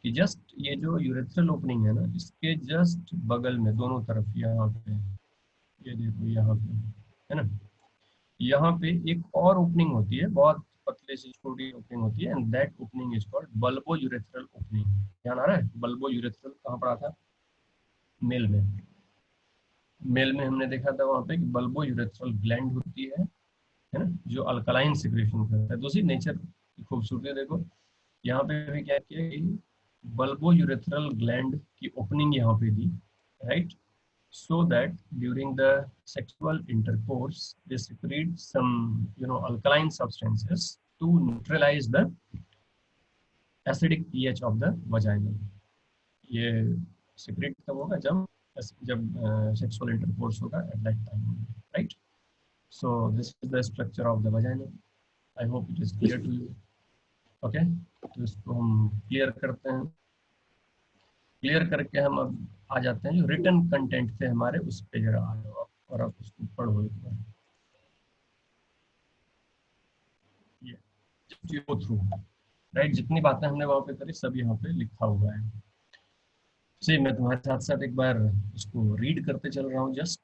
कि जस्ट ये जो यूरेथ्रल ओपनिंग है ना, इसके जस्ट बगल में दोनों तरफ यहाँ पे, ये देखो यहाँ पे है ना, यहाँ पे एक और ओपनिंग होती है, बहुत पतले से छोटी ओपनिंग होती है, and that opening is called bulbo urethral opening. ध्यान आ रहा है? बल्बो यूरेथ्रल कहाँ पढ़ा था? मेल में। मेल में हमने देखा था वहाँ पे कि बल्बो यूरेथ्रल ग्लैंड होती है ना, जो अल्कलाइन सिक्रेशन करता है। दूसरी नेचर की खूबसूरती देखो, यहाँ पे भी क्या किया कि बल्बो यूरेथ्रल ग्लैंड की ओपनिंग यहाँ पे दी, right, so that during the sexual intercourse they secrete some alkaline substances to neutralize the acidic pH of the vagina. ये secrete कब होगा? जब sexual intercourse होगा, at that time, right? So this is the structure of the vagina. I hope it is clear to you. Okay, तो इसको हम clear करते हैं। क्लियर करके हम अब आ जाते हैं जो रिटन कंटेंट थे हमारे, उस पे जरा आ जाओ और आप उसको पढ़ो एक बार। ये गो थ्रू, राइट, जितनी बातें हमने वहाँ पे करी सब यहाँ पे लिखा हुआ है। जी, मैं तुम्हारे साथ साथ एक बार इसको रीड करते चल रहा हूँ जस्ट।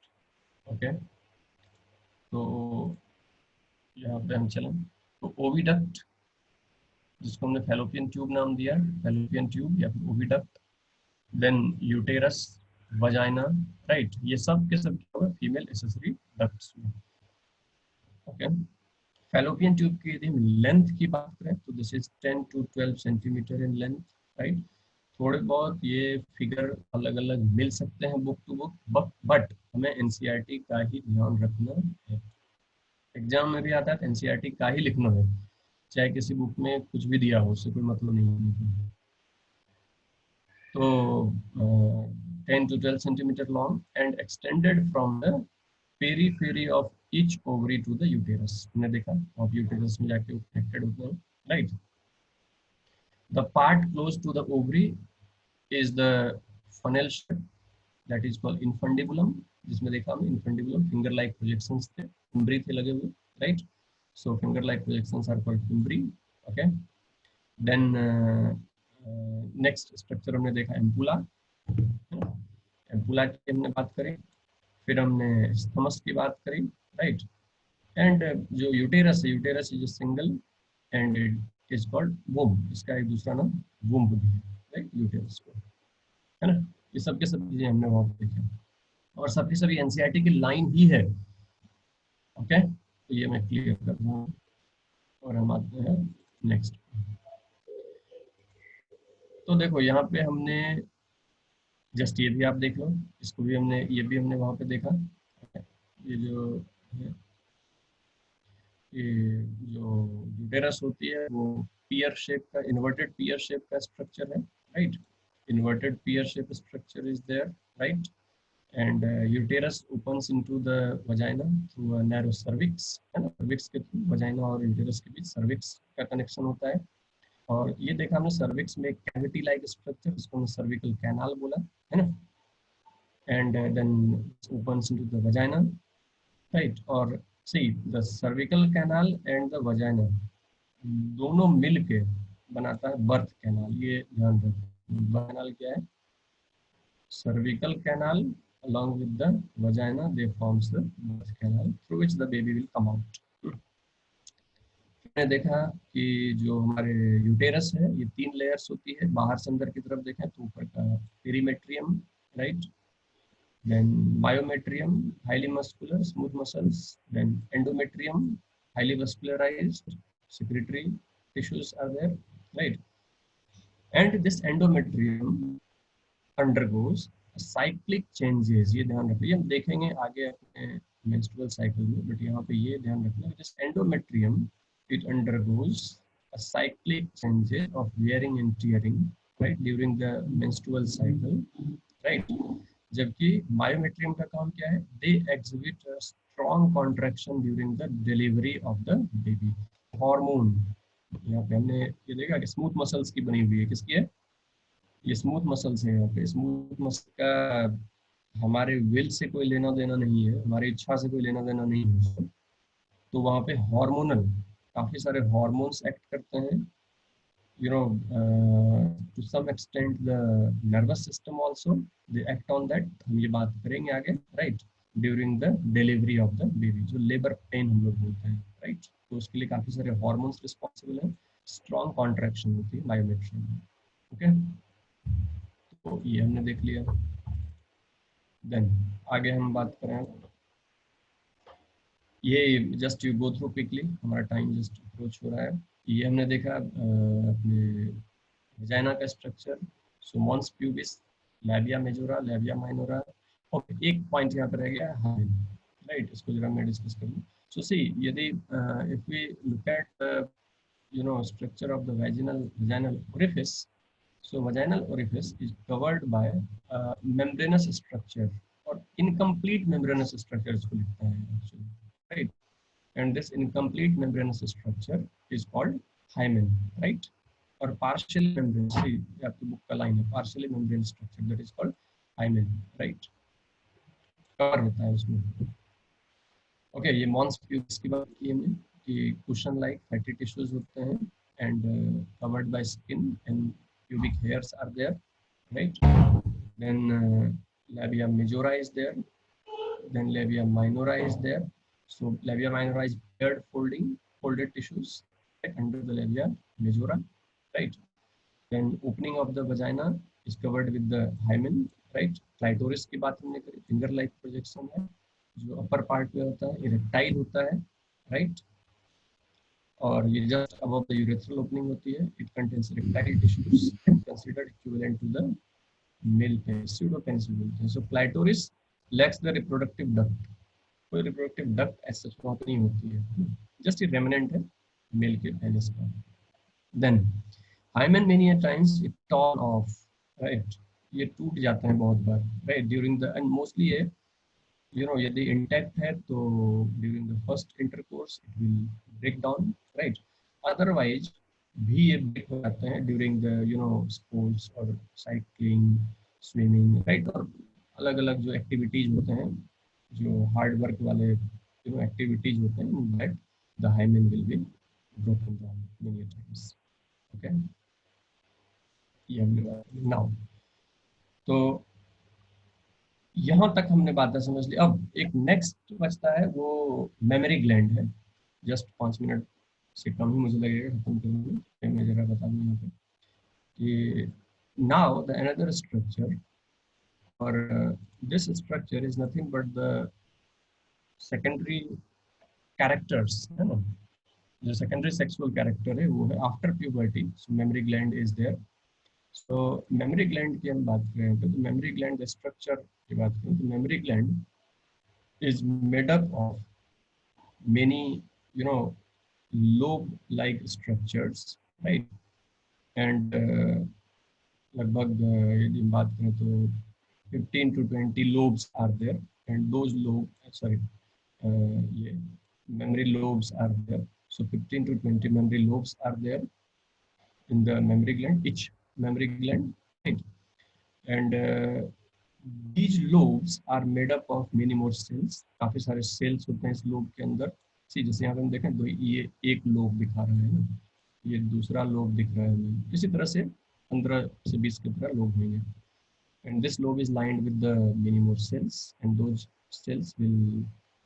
ओके, तो यहाँ पे हम चलें तो ओविडक्ट, जिसको हमने फैलोपियन ट्यूब नाम दिया, फैलोपियन ट्यूब या फिर oviduct, then uterus, vagina, right, ये सब के सब क्या होगा? फीमेल एसेसरी डक्ट्स में। ओके, फैलोपियन ट्यूब की यदि हम लेंथ की बात करें तो this is 10 to 12 centimetre in length, right. थोड़े बहुत ये फिगर अलग अलग मिल सकते हैं बुक टू बुक, बट हमें एनसीईआरटी का ही ध्यान रखना है। एग्जाम में भी आता है एनसीईआरटी का ही लिखना है, चाहे किसी बुक में कुछ भी दिया हो, उससे कोई मतलब नहीं है। तो 10 to 12 centimetre long and extended from the periphery of each ovary to the uterus. हमने देखा आप यूटेरस में जाके कनेक्टेड होते हैं, right. The part close to the ovary is the funnel shape, that is called infundibulum, जिसमें देखा हमने infundibulum finger like projections थे, fimbri थे लगे हुए, right, so finger like projections are called fimbri. Okay, then next structure हमने देखा ampulla, ampulla की हमने बात करी, फिर हमने stomach की बात करी, right, and जो uterus है, uterus is a single and it is called womb, इसका एक दूसरा नाम womb भी है, राइट, यूटेरस को, है ना। ये सब के सब चीजें हमने वहां पर देखी और सबकी सभी एनसीईआरटी की लाइन ही है। ओके, तो ये मैं क्लियर कर दूं और हम आते हैं नेक्स्ट। तो देखो यहाँ पे हमने जस्ट ये भी आप देख लो, इसको भी हमने, ये भी हमने वहां पे देखा। ये जो है, ये जो यूटेरस होती है वो पियर शेप का, इन्वर्टेड पियर शेप का स्ट्रक्चर है, right, inverted pear shape structure is there, right, and uterus opens into the vagina through a narrow cervix, है ना, cervix के थ्रू vagina और uterus के बीच cervix का कनेक्शन होता है। और ये देखा हमने cervix में cavity like structure, इसको हमने cervical canal बोला, है ना, and then opens into the vagina, right, और see the cervical canal and the vagina दोनों मिल के बनाता है बर्थ कैनाल, ये ध्यान रखो। कैनाल क्या है? cervical canal along with the vagina they forms the birth canal through which the baby will come out. हमने देखा कि जो हमारे यूटेरस है ये 3 लेयर्स होती है, बाहर से अंदर की तरफ देखें तो ऊपर का perimetrium, right, then myometrium highly muscular smooth muscles, then endometrium highly vascularised secretory tissues are there, right, and this endometrium undergoes cyclic changes। ये ध्यान रखिए, हम देखेंगे आगे अपने menstrual cycle में, बट यहाँ पे ये ध्यान रखना this endometrium it undergoes a cyclic changes of wearing and tearing, right, during the menstrual cycle, right, जबकि myometrium का काम क्या है? they exhibit a strong contraction during the delivery of the baby। Hormone यहाँ पे हमने ये देखा कि स्मूथ मसल्स की बनी हुई है, किसकी है? ये स्मूथ मसल्स है। यहाँ पे स्मूथ मसल का हमारे विल से कोई लेना देना नहीं है, हमारी इच्छा से कोई लेना देना नहीं है, तो वहाँ पे हार्मोनल काफ़ी सारे हार्मोन्स एक्ट करते हैं, you know, to some extent the nervous system also they act on that. हम ये बात करेंगे आगे, right? During the delivery of the baby, जो लेबर पेन हम लोग बोलते हैं, right? तो उसके लिए काफ़ी सारे हार्मोन्स रिस्पॉन्सिबल हैं, स्ट्रॉन्ग कॉन्ट्रैक्शन होती है बायोमेट्री में, ओके? तो ये हमने देख लिया। देन आगे हम बात करें, ये just you go through quickly, हमारा टाइम जस्ट अप्रोच हो रहा है। ये हमने देखा अपने वजाइना का structure, so mons pubis, labia majora, labia minora. Okay, एक पॉइंट यहाँ पर रह गया हाइमेन, राइट? इसको जरा मैं डिस्कस कर लूँ। सो सी, यदि if we look at structure of the vaginal orifice, so vaginal orifice is covered by membranous structure, or incomplete membranous structure इसको लिखते हैं actually, right? And this incomplete membranous structure is called hymen, right? और partially membranous, ये आपकी book का line है, partially membranous structure that is called hymen, right? Cover होता है उसमें। ओके, ये मॉन्स प्यूबिस की बात की हमने कि कुशन लाइक फैटी टिश्यूज होते हैं and covered by skin and pubic hairs are there, right? Then labia majora is there, then labia minora is there. So labia minora is paired folded tissues right under the labia majora, right? Then opening of the vagina is covered with the hymen, right? Clitoris की बात हमने करी, finger like projection है, जो upper part में होता है, erectile होता है, राइट? और ये just above the urethral opening होती है। It contains erectile tissues considered equivalent to the male penis, pseudo penis बोलते हैं। So clitoris lacks the reproductive duct, कोई रिप्रोडक्टिव डक्ट ऐसा वहाँ पे नहीं होती है, जस्ट ये रेमिनेंट है मेल के पेनिस का। Then hymen many times it torn off, right? ये टूट जाते हैं बहुत बार, right? During the, and mostly ये यदि इंटैक्ट है तो during the first intercourse it will break down, right? Otherwise भी ये ब्रेक हो जाते हैं ड्यूरिंग द स्पोर्ट्स और साइकिलिंग, स्विमिंग, राइट? और अलग अलग जो एक्टिविटीज होते हैं, जो हार्ड वर्क वाले एक्टिविटीज होते हैं, that the hymen will be broken down many times, okay? ये हमने नाउ, तो यहाँ तक हमने बातें समझ ली। अब एक नेक्स्ट बचता है, वो मेमोरी ग्लैंड है। जस्ट 5 मिनट से कम ही मुझे लगेगा खत्म करने में। मैं जरा बता दूँ यहाँ पे कि नाउ द अनदर स्ट्रक्चर, और this structure is nothing but the secondary characters, है ना? जो सेकेंडरी सेक्सुअल कैरेक्टर है वो है after puberty. So mammary gland is there. So mammary gland की हम बात करें तो मेमोरी ग्लैंड स्ट्रक्चर की बात करें तो memory gland is made up of many lobe like structures, right? And लगभग यदि हम बात करें तो 15 to 20 lobes are there, and those ये memory lobes are there. So 15 to 20 memory lobes are there in the memory gland, each memory gland, right? And these lobes are made up of many more cells. काफी सारे cells होते हैं इस lobe के अंदर। जैसे यहाँ पे हम देखें तो ये एक लोब दिखा रहा है ना, ये दूसरा लोब दिख रहा है हमें। इसी तरह से 15 से 20 की तरह लोब होंगे। And this lobe is lined with the many more cells, and those cells will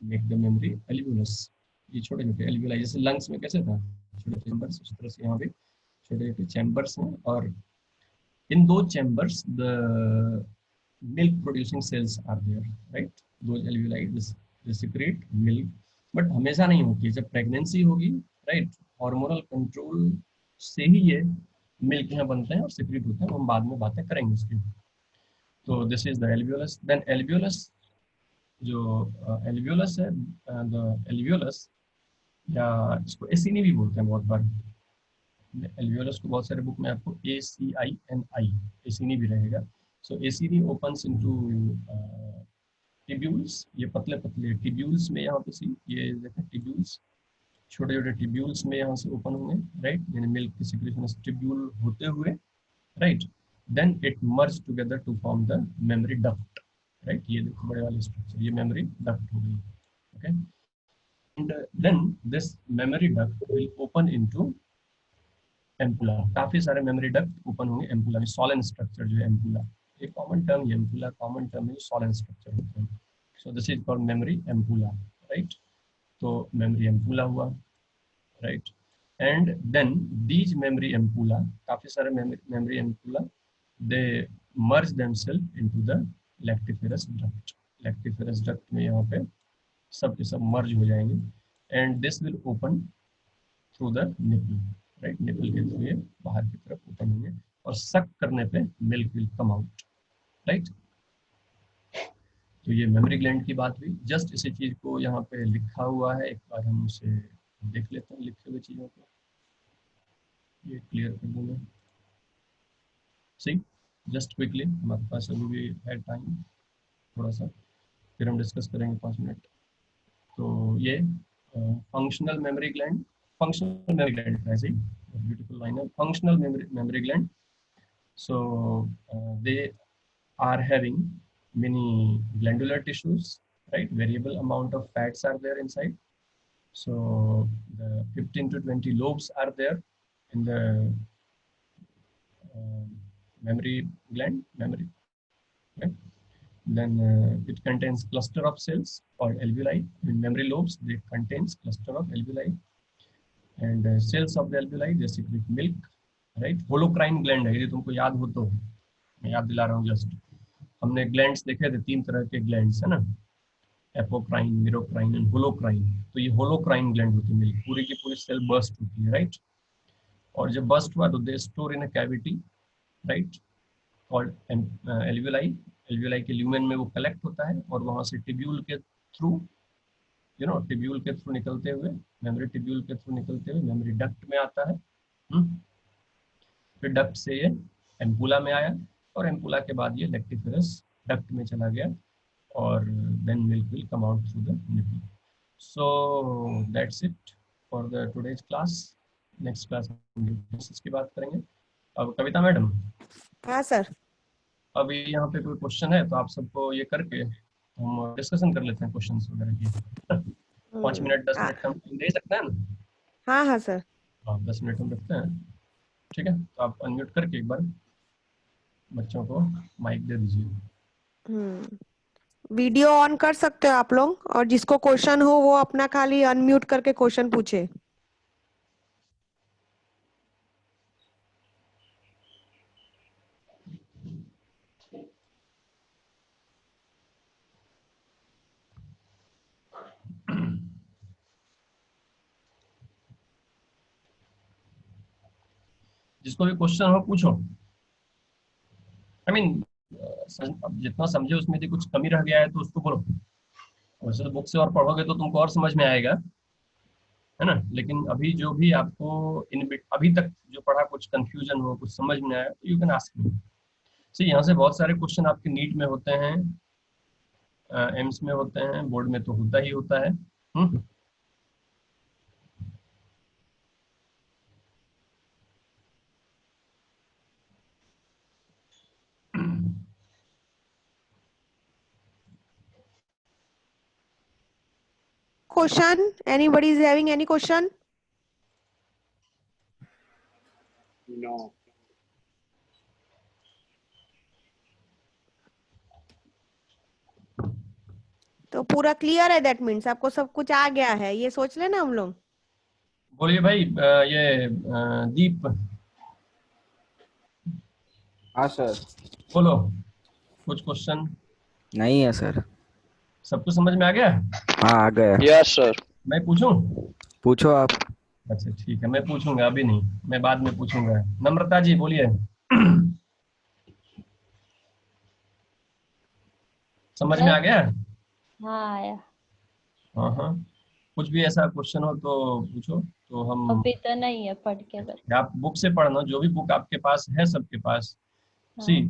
make the memory alveolus. ये छोटे छोटे alveoli, जैसे lungs में कैसे था छोटे चैम्बर्स, उस तरह से यहाँ पे छोटे छोटे चैम्बर्स हैं। और in those chambers the milk producing cells are there, right? Those alveoli they secrete milk, but हमेशा नहीं होती। जब प्रेगनेंसी होगी, राइट, हार्मोनल कंट्रोल से ही ये मिल्क यहाँ बनते हैं और सिक्रेट होते हैं। हम बाद में बातें करेंगे उसकी। तो this is the alveolus. Then alveolus, जो एल्वियोलस है, द एल्वियोलस या इसको एसिनी भी बोलते हैं बहुत बार। एल्वियोलस को बहुत सारे बुक में आपको ACINI एसिनी भी रहेगा। सो एसिनी ओपन्स इनटू टिब्यूल्स, ये पतले पतले टिब्यूल्स में यहाँ पे ये देखें टिब्यूल्स, छोटे छोटे टिब्यूल्स में यहाँ से ओपन होंगे, राइट? यानी मिल्क की सिक्रेशन टिब्यूल होते हुए, right? Then it merge together to form the mammary duct, right. ये देखो बड़े वाले स्ट्रक्चर, ये मेमोरी डक्ट हो गई, okay. And then this mammary duct will open into ampulla. काफी सारे मेमोरी डक्ट ओपन होंगे एम्पुला में। सॉलन स्ट्रक्चर जो है एम्पुला, एक कॉमन टर्म है एम्पुला, कॉमन टर्म है सॉलन स्ट्रक्चर होते हैं। So this is called mammary ampulla, right. तो मेमोरी एम्पुला हुआ, right. And then these mammary ampulla, काफी सारे mammary ampulla, they merge themselves into the lactiferous duct. Lactiferous duct में यहाँ पे सब के सब मर्ज हो जाएंगे। And this will open through the nipple, right. Nipple के थ्रू ये बाहर की तरफ ओपन होंगे और सक करने पे milk will come out, right. तो ये मेमोरी ग्लैंड की बात हुई। जस्ट इसी चीज को यहाँ पे लिखा हुआ है, एक बार हम उसे देख लेते हैं लिखे हुए चीजों को, ये क्लियर कर दूंगा। सी जस्ट क्विकली, हमारे पास अभी भी है टाइम थोड़ा सा, फिर हम डिस्कस करेंगे 5 मिनट। तो ये functional mammary gland, functional mammary gland ऐसे ही ब्यूटीफुल लाइन है, functional mammary gland. So they are having many glandular tissues, right? Variable amount of fats are there inside. So the 15 to 20 lobes are there in the memory gland, memory. Okay? Then it contains cluster of cells called alveoli. In memory lobes, they contains cluster of alveoli. And cells of the alveoli, they secrete milk, right? Holocrine gland है, ये तुमको याद हो तो मैं याद दिला रहा हूँ जस्ट। हमने ग्लैंड्स देखे थे, 3 तरह के ग्लैंड्स है ना, एपोक्राइन, मिरोक्राइन एंड होलोक्राइन। तो ये होलोक्राइन ग्लैंड होती है, मिल्क पूरी की पूरी सेल बर्स्ट होती है, राइट। और जब बर्स्ट हुआ तो they store in a cavity, right, called alveoli. Alveoli के ल्यूमेन में वो कलेक्ट होता है और वहां से टिब्यूल के थ्रू, टिब्यूल के थ्रू निकलते हुए, मेमोरी टिब्यूल के थ्रू निकलते हुए मेमोरी डक्ट में आता है। फिर डक्ट से ये एम्पुला में आया और एम्पुला के बाद ये लैक्टिफेरस डक्ट में चला गया और then milk will come out through the nipple. So that's it for the today's class. Next class में इसकी बात करेंगे। अब कविता मैडम, हाँ सर। अभी यहाँ पे कोई क्वेश्चन है तो आप सबको ये करके हम डिस्कशन कर लेते हैं क्वेश्चंस वगैरह की। 5 मिनट 10 मिनट हम दे सकते हैं ना? हाँ हाँ सर। हाँ 10 मिनट हम रखते हैं, ठीक है। तो आप अनम्यूट करके एक बार बच्चों को माइक दे दीजिए। वीडियो ऑन कर सकते हो आप लोग, और जिसको क्वेश्चन हो वो अपना खाली अनम्यूट करके क्वेश्चन पूछे। जिसको भी क्वेश्चन हो पूछो। आई मीन जितना समझे उसमें से कुछ कमी रह गया है तो उसको बोलो। वैसे तो बुक से और पढ़ोगे तो तुमको और समझ में आएगा, है ना। लेकिन अभी जो भी आपको अभी तक जो पढ़ा कुछ कंफ्यूजन हो, कुछ समझ में आया, यू कैन आस्क मी। सी यहाँ से बहुत सारे क्वेश्चन आपके नीट में होते हैं, एम्स में होते हैं, बोर्ड में तो होता ही होता है। Question? Anybody is having any question? No. तो पूरा क्लियर है, दैट मीन्स आपको सब कुछ आ गया है, ये सोच लेना हम लोग। बोलिए भाई, ये दीप। हाँ सर। बोलो कुछ क्वेश्चन। नहीं है सर। सब कुछ समझ में आ गया? हाँ आ गया। Yes sir. मैं पूछूं? पूछो आप। अच्छा ठीक है, मैं पूछूंगा, अभी नहीं, मैं बाद में पूछूंगा। नम्रता जी बोलिए। समझ में आ गया? हाँ आया। हाँ, कुछ भी ऐसा क्वेश्चन हो तो पूछो, तो हम। अभी तो नहीं है, पढ़ के बस। आप बुक से पढ़ना, जो भी बुक आपके पास है, सबके पास। सी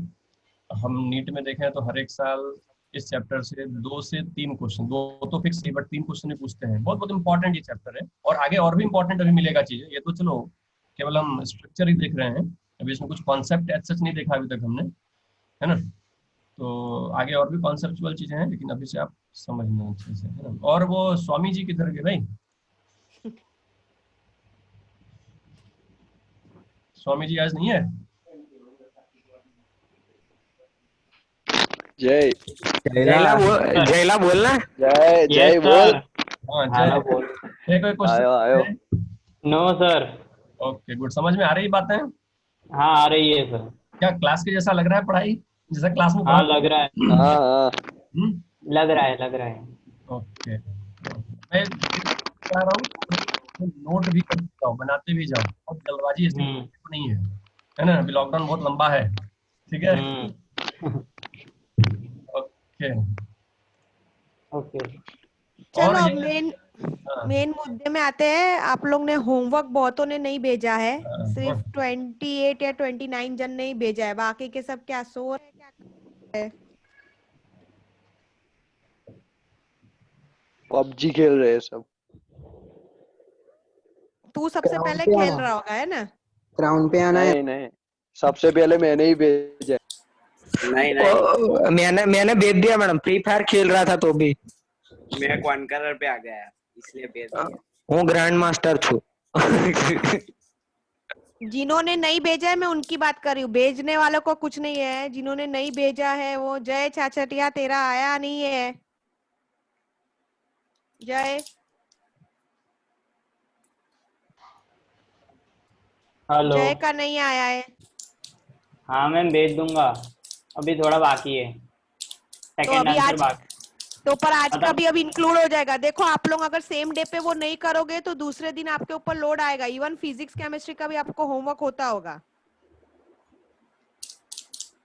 हम नीट में देखें तो हर एक साल इस चैप्टर से 2 से 3 क्वेश्चन, 2 तो फिक्स नहीं बट 3 क्वेश्चन ही पूछते हैं। बहुत बहुत इंपॉर्टेंट ये चैप्टर है, और आगे और भी इंपॉर्टेंट अभी मिलेगा चीजें। ये तो चलो केवल हम स्ट्रक्चर ही देख रहे हैं, अभी इसमें कुछ कॉन्सेप्ट सच नहीं देखा अभी तक हमने, है ना। तो आगे और भी कॉन्सेप्चुअल चीजें हैं, लेकिन अभी से आप समझना अच्छे से, है ना। और वो स्वामी जी किधर गए भाई? स्वामी जी आज नहीं है? जय जयला जयला बोलना। जय यस जय बोल। सर। हाँ जय। हाँ बोल। है कोई आयो आयो। Question? No sir. Okay good, समझ में आ रही बातें? हाँ आ रही है सर। क्या क्लास के जैसा लग रहा है पढ़ाई, जैसा क्लास में हाँ पढ़ा? लग रहा है। हाँ हाँ। लग रहा है लग रहा है। ओके, मैं कह रहा हूँ नोट भी करते जाओ, बनाते भी जाओ, बहुत जल्दबाजी इसमें हम्म नहीं है ना। अभी लॉकडाउन बहुत लंबा है, ठीक है। हम्म। ओके। ओके। और चलो अब ये मेन हाँ, मेन मुद्दे में आते हैं। आप लोग ने होमवर्क बहुतों ने नहीं भेजा है, हाँ, सिर्फ 28 या 29 जन ने ही भेजा है, बाकी के सब क्या सो रहे हैं, क्या कर रहे हैं? पबजी खेल रहे हैं सब। तू सबसे ग्राउंड पहले पे खेल आना, रहा होगा, है ना? ग्राउंड पे आना है। नहीं नहीं, सबसे पहले मैंने ही भेजा है। नहीं नहीं, मैंने भेज दिया मैडम, फ्री फायर खेल रहा था तो भी। मेरा क्वानकलर पे आ गया है, इसलिए भेज दिया। हूँ ग्रैंड मास्टर छू। जिन्होंने नहीं भेजा है मैं उनकी बात कर रही हूँ, भेजने वालों को कुछ नहीं है। जिन्होंने नहीं भेजा है वो जय चाचटिया, तेरा आया नहीं है जय। हेलो। जय का नहीं आया है। हाँ मैम भेज दूंगा, अभी थोड़ा बाकी है, तो सेकंड अभी आंसर आज बाकी। तो पर आज का मतलब भी अब इंक्लूड हो जाएगा। देखो आप लोग अगर सेम डे पे वो नहीं करोगे तो दूसरे दिन आपके ऊपर लोड आएगा। इवन फिजिक्स केमिस्ट्री का भी आपको होमवर्क होता होगा,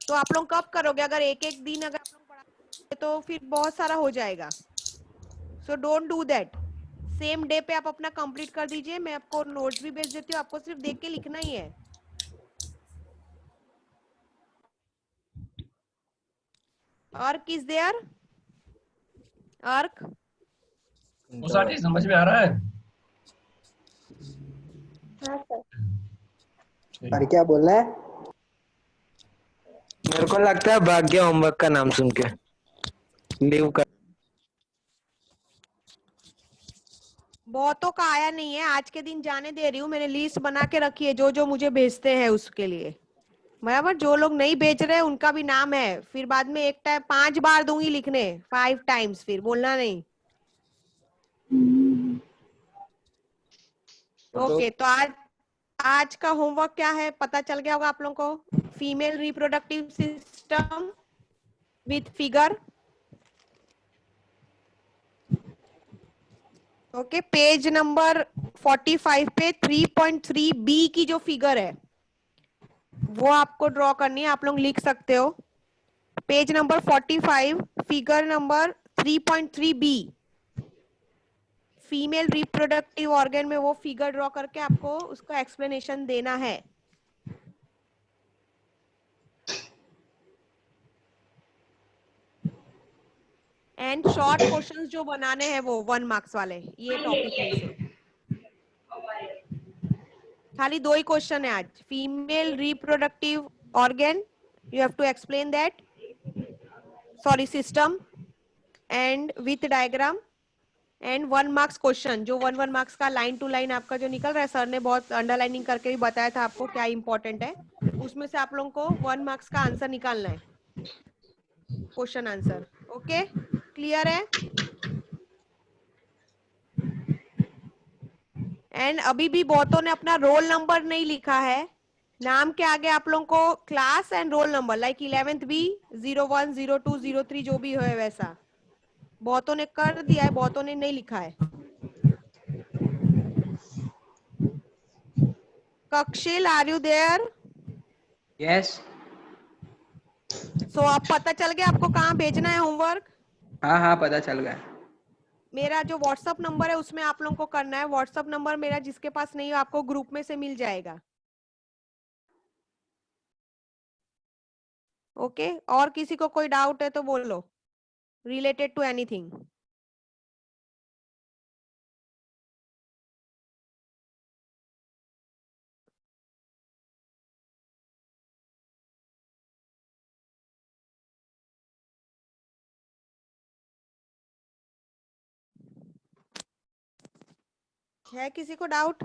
तो आप लोग कब करोगे? अगर एक एक दिन अगर आप लोग पढ़ाते तो फिर बहुत सारा हो जाएगा। So don't do that. Same day पे आप अपना कंप्लीट कर दीजिए। मैं आपको नोट्स भी भेज देती हूँ, आपको सिर्फ देख के लिखना ही है। अर्क इज देयर? अर्क मुसाटी समझ में आ रहा है? हाँ सर। और क्या बोल रहा है? मेरे को लगता है भाग्य होमवर्क का नाम सुन के लीव कर। बहुतों का आया नहीं है, आज के दिन जाने दे रही हूँ। मैंने लिस्ट बना के रखी है जो जो मुझे भेजते हैं उसके लिए, बराबर। जो लोग नहीं भेज रहे उनका भी नाम है, फिर बाद में एक टाइम 5 बार दूंगी लिखने, 5 टाइम्स, फिर बोलना नहीं। ओके तो आज आज का होमवर्क क्या है पता चल गया होगा आप लोगों को। Female reproductive system with figure. Okay page number 45 पे 3.3 बी की जो फिगर है वो आपको ड्रॉ करनी है। आप लोग लिख सकते हो page number 45 figure number 3.3 B. Female reproductive organ में वो फिगर ड्रॉ करके आपको उसका एक्सप्लेनेशन देना है। एंड शॉर्ट क्वेश्चंस जो बनाने हैं वो 1 मार्क्स वाले, ये टॉपिक में से खाली 2 ही क्वेश्चन है आज। Female reproductive organ, you have to explain that, sorry system, and with diagram, and 1 marks question जो 1 मार्क्स का लाइन टू लाइन आपका जो निकल रहा है। सर ने बहुत अंडरलाइनिंग करके भी बताया था आपको क्या इंपॉर्टेंट है, उसमें से आप लोगों को 1 मार्क्स का आंसर निकालना है, क्वेश्चन आंसर। ओके क्लियर है? एंड अभी भी बहुतों ने अपना रोल नंबर नहीं लिखा है। नाम के आगे आप लोगों को class and roll number, like 11th भी 01, 02, 03 जो भी है वैसा। बहुतों ने कर दिया है, बहुतों ने नहीं लिखा है। कक्षिल आर यू देयर? यस। सो अब पता चल गया आपको कहाँ भेजना है होमवर्क। हाँ हाँ पता चल गया। मेरा जो व्हाट्सअप नंबर है उसमें आप लोगों को करना है। व्हाट्सअप नंबर मेरा जिसके पास नहीं है आपको ग्रुप में से मिल जाएगा। ओके और किसी को कोई डाउट है तो बोलो, रिलेटेड टू एनीथिंग। है किसी को डाउट?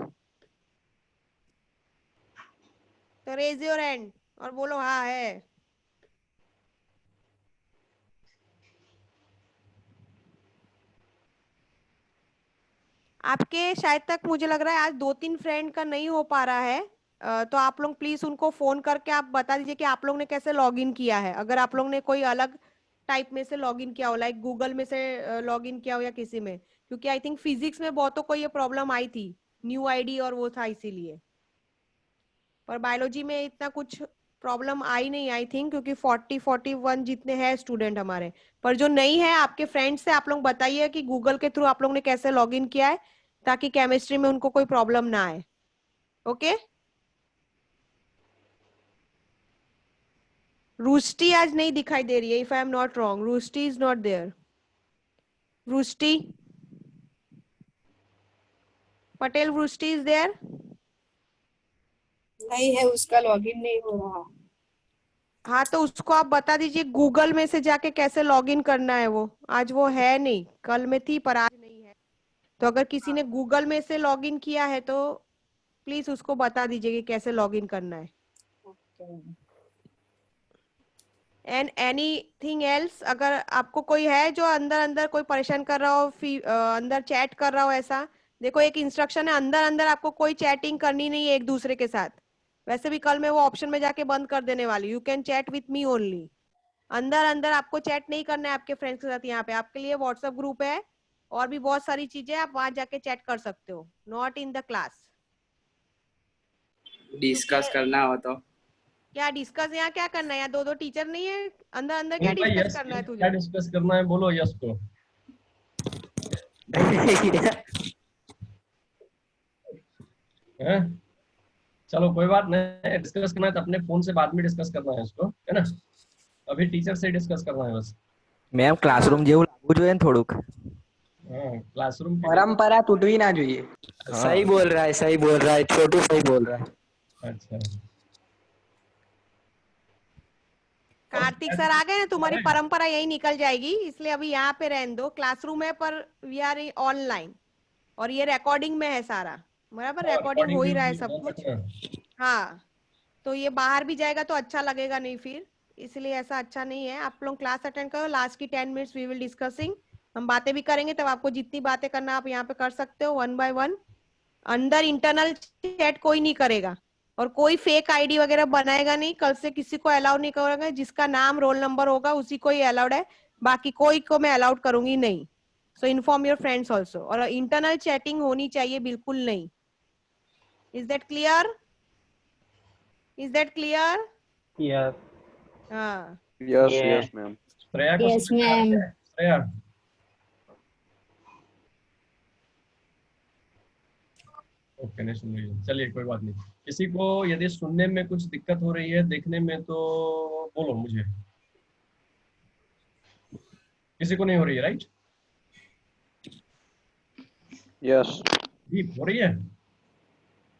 तो रेज योर हैंड और बोलो हाँ है। आपके शायद तक मुझे लग रहा है आज 2-3 फ्रेंड का नहीं हो पा रहा है। तो आप लोग प्लीज उनको फोन करके आप बता दीजिए कि आप लोग ने कैसे लॉगिन किया है। अगर आप लोग ने कोई अलग टाइप में से लॉगिन किया हो, लाइक गूगल में से लॉगिन किया हो या किसी में, क्योंकि आई थिंक फिजिक्स में बहुतों को ये प्रॉब्लम आई थी, न्यू आईडी और वो था इसीलिए। पर बायोलॉजी में इतना कुछ प्रॉब्लम आई नहीं आई थिंक, क्योंकि 40-41 जितने हैं स्टूडेंट हमारे। पर जो नहीं है आपके फ्रेंड्स से आप लोग बताइए कि गूगल के थ्रू आप लोग ने कैसे लॉगिन किया है, ताकि केमिस्ट्री में उनको कोई प्रॉब्लम ना आए। ओके। रूस्टी आज नहीं दिखाई दे रही है, if I am not wrong, Rusty is not there. Rusty, Patel Rusty is there? नहीं है, उसका लॉगिन नहीं हो रहा। हाँ तो उसको आप बता दीजिए गूगल में से जाके कैसे लॉगिन करना है। वो आज वो है नहीं, कल में थी पर आज नहीं है। तो अगर किसी ने गूगल में से लॉगिन किया है तो प्लीज उसको बता दीजिए कि कैसे लॉगिन करना है। एंड एनीथिंग एल्स, अगर आपको कोई है जो अंदर अंदर कोई परेशान कर रहा हो, अंदर चैट कर रहा हो, ऐसा देखो एक इंस्ट्रक्शन है, अंदर अंदर आपको कोई चैटिंग करनी नहीं है एक दूसरे के साथ। वैसे भी कल मैं वो ऑप्शन में जाके बंद कर देने वाली, you can chat with me only. अंदर अंदर आपको चैट नहीं करना है आपके फ्रेंड्स के साथ। यहाँ पे आपके लिए व्हाट्सएप ग्रुप है और भी बहुत सारी चीजें, आप वहां जाके चैट कर सकते हो, not in the class. Discuss करना हो तो क्या डिस्कस यहाँ क्या करना है? यहाँ 2-2 टीचर नहीं है, अंदर अंदर क्या भाई डिस्कस यस, करना है क्या तुझे? डिस्कस करना है बोलो यस को। हैं? चलो कोई बात नहीं, डिस्कस करना है तो अपने फोन से बाद में डिस्कस करना है इसको, है ना? अभी टीचर से डिस्कस करना है बस। મેમ ક્લાસરૂમ જેવું લાગવું જોઈએ ને થોડુંક. हाँ क्लासरूम की परंपरा टूटवी ना જોઈએ। सही बोल रहा है, सही बोल रहा है, छोटू सही बोल रहा है। अच्छा कार्तिक सर आ गए ना, तुम्हारी परंपरा यही निकल जाएगी, इसलिए अभी यहाँ पे रहने दो। क्लासरूम है पर वी आर ऑनलाइन और ये रिकॉर्डिंग में है सारा, बराबर? रिकॉर्डिंग हो ही रहा है सब कुछ। हाँ तो ये बाहर भी जाएगा तो अच्छा लगेगा नहीं फिर, इसलिए ऐसा अच्छा नहीं है। आप लोग क्लास अटेंड करो, लास्ट की 10 मिनट्स वी विल डिस्कसिंग, हम बातें भी करेंगे, तब आपको जितनी बातें करना आप यहाँ पे कर सकते हो 1 by 1। अंदर इंटरनल चैट कोई नहीं करेगा और कोई फेक आईडी वगैरह बनाएगा नहीं। कल से किसी को अलाउ नहीं करेंगे, जिसका नाम रोल नंबर होगा उसी को ही अलाउड है, बाकी कोई को मैं अलाउड करूंगी नहीं। सो इन्फॉर्म योर फ्रेंड्स ऑल्सो। और इंटरनल चैटिंग होनी चाहिए बिल्कुल नहीं। Is that clear? Is that clear? Yes हाँ यस यस मैम। श्रेया को Yes, ma'am. श्रेया ओके नहीं सुन रही है, चलिए कोई बात नहीं। किसी को यदि सुनने में कुछ दिक्कत हो रही है, देखने में तो बोलो मुझे। किसी को नहीं हो रही है राइट? यस। ठीक हो रही है?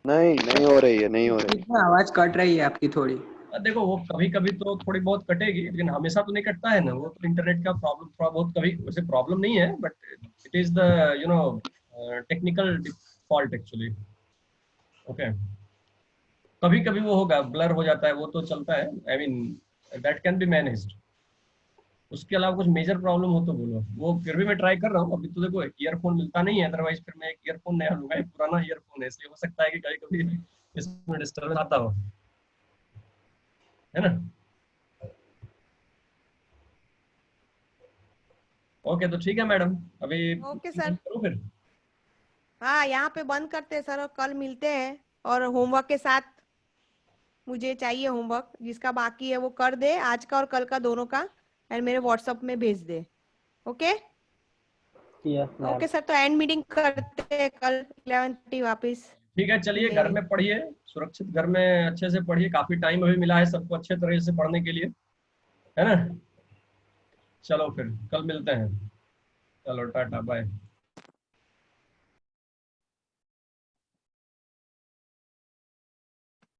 नहीं नहीं हो रही है, नहीं हो रही। इसमें आवाज कट रही है आपकी थोड़ी। देखो वो कभी कभी तो थोड़ी बहुत कटेगी, लेकिन हमेशा तो नहीं कटता है ना, वो तो इंटरनेट का प्रॉब्लम थोड़ा बहुत, कभी वैसे प्रॉब्लम नहीं है, but it is the you know technical fault actually. Okay कभी कभी वो होगा, ब्लर हो जाता है, वो तो चलता है, I mean that can be managed. उसके अलावा कुछ मेजर प्रॉब्लम हो तो बोलो। वो फिर भी मैं ट्राई कर रहा हूँ। अभी तो देखो ईयरफोन मिलता नहीं है, अदरवाइज फिर मैं एक ईयरफोन नया लूंगा, एक पुराना ईयरफोन है, इसलिए हो सकता है कि कभी कभी इसमें डिस्टर्बेंस आता हो, है ना? ओके तो ठीक है मैडम, अभी ओके सर। करो फिर। हाँ यहाँ पे बंद करते हैं सर और कल मिलते हैं। और होमवर्क के साथ मुझे चाहिए होमवर्क, जिसका बाकी है वो कर दे, आज का और कल का दोनों का, और मेरे व्हाट्सएप में भेज दे। ओके ओके सर, तो एंड मीटिंग करते हैं कल 11:30 वापस। ठीक है चलिए, घर में पढ़िए, सुरक्षित घर में अच्छे से पढ़िए, काफी टाइम अभी मिला है सबको अच्छे तरह से पढ़ने के लिए, है ना? चलो फिर कल मिलते हैं, चलो टाटा बाय।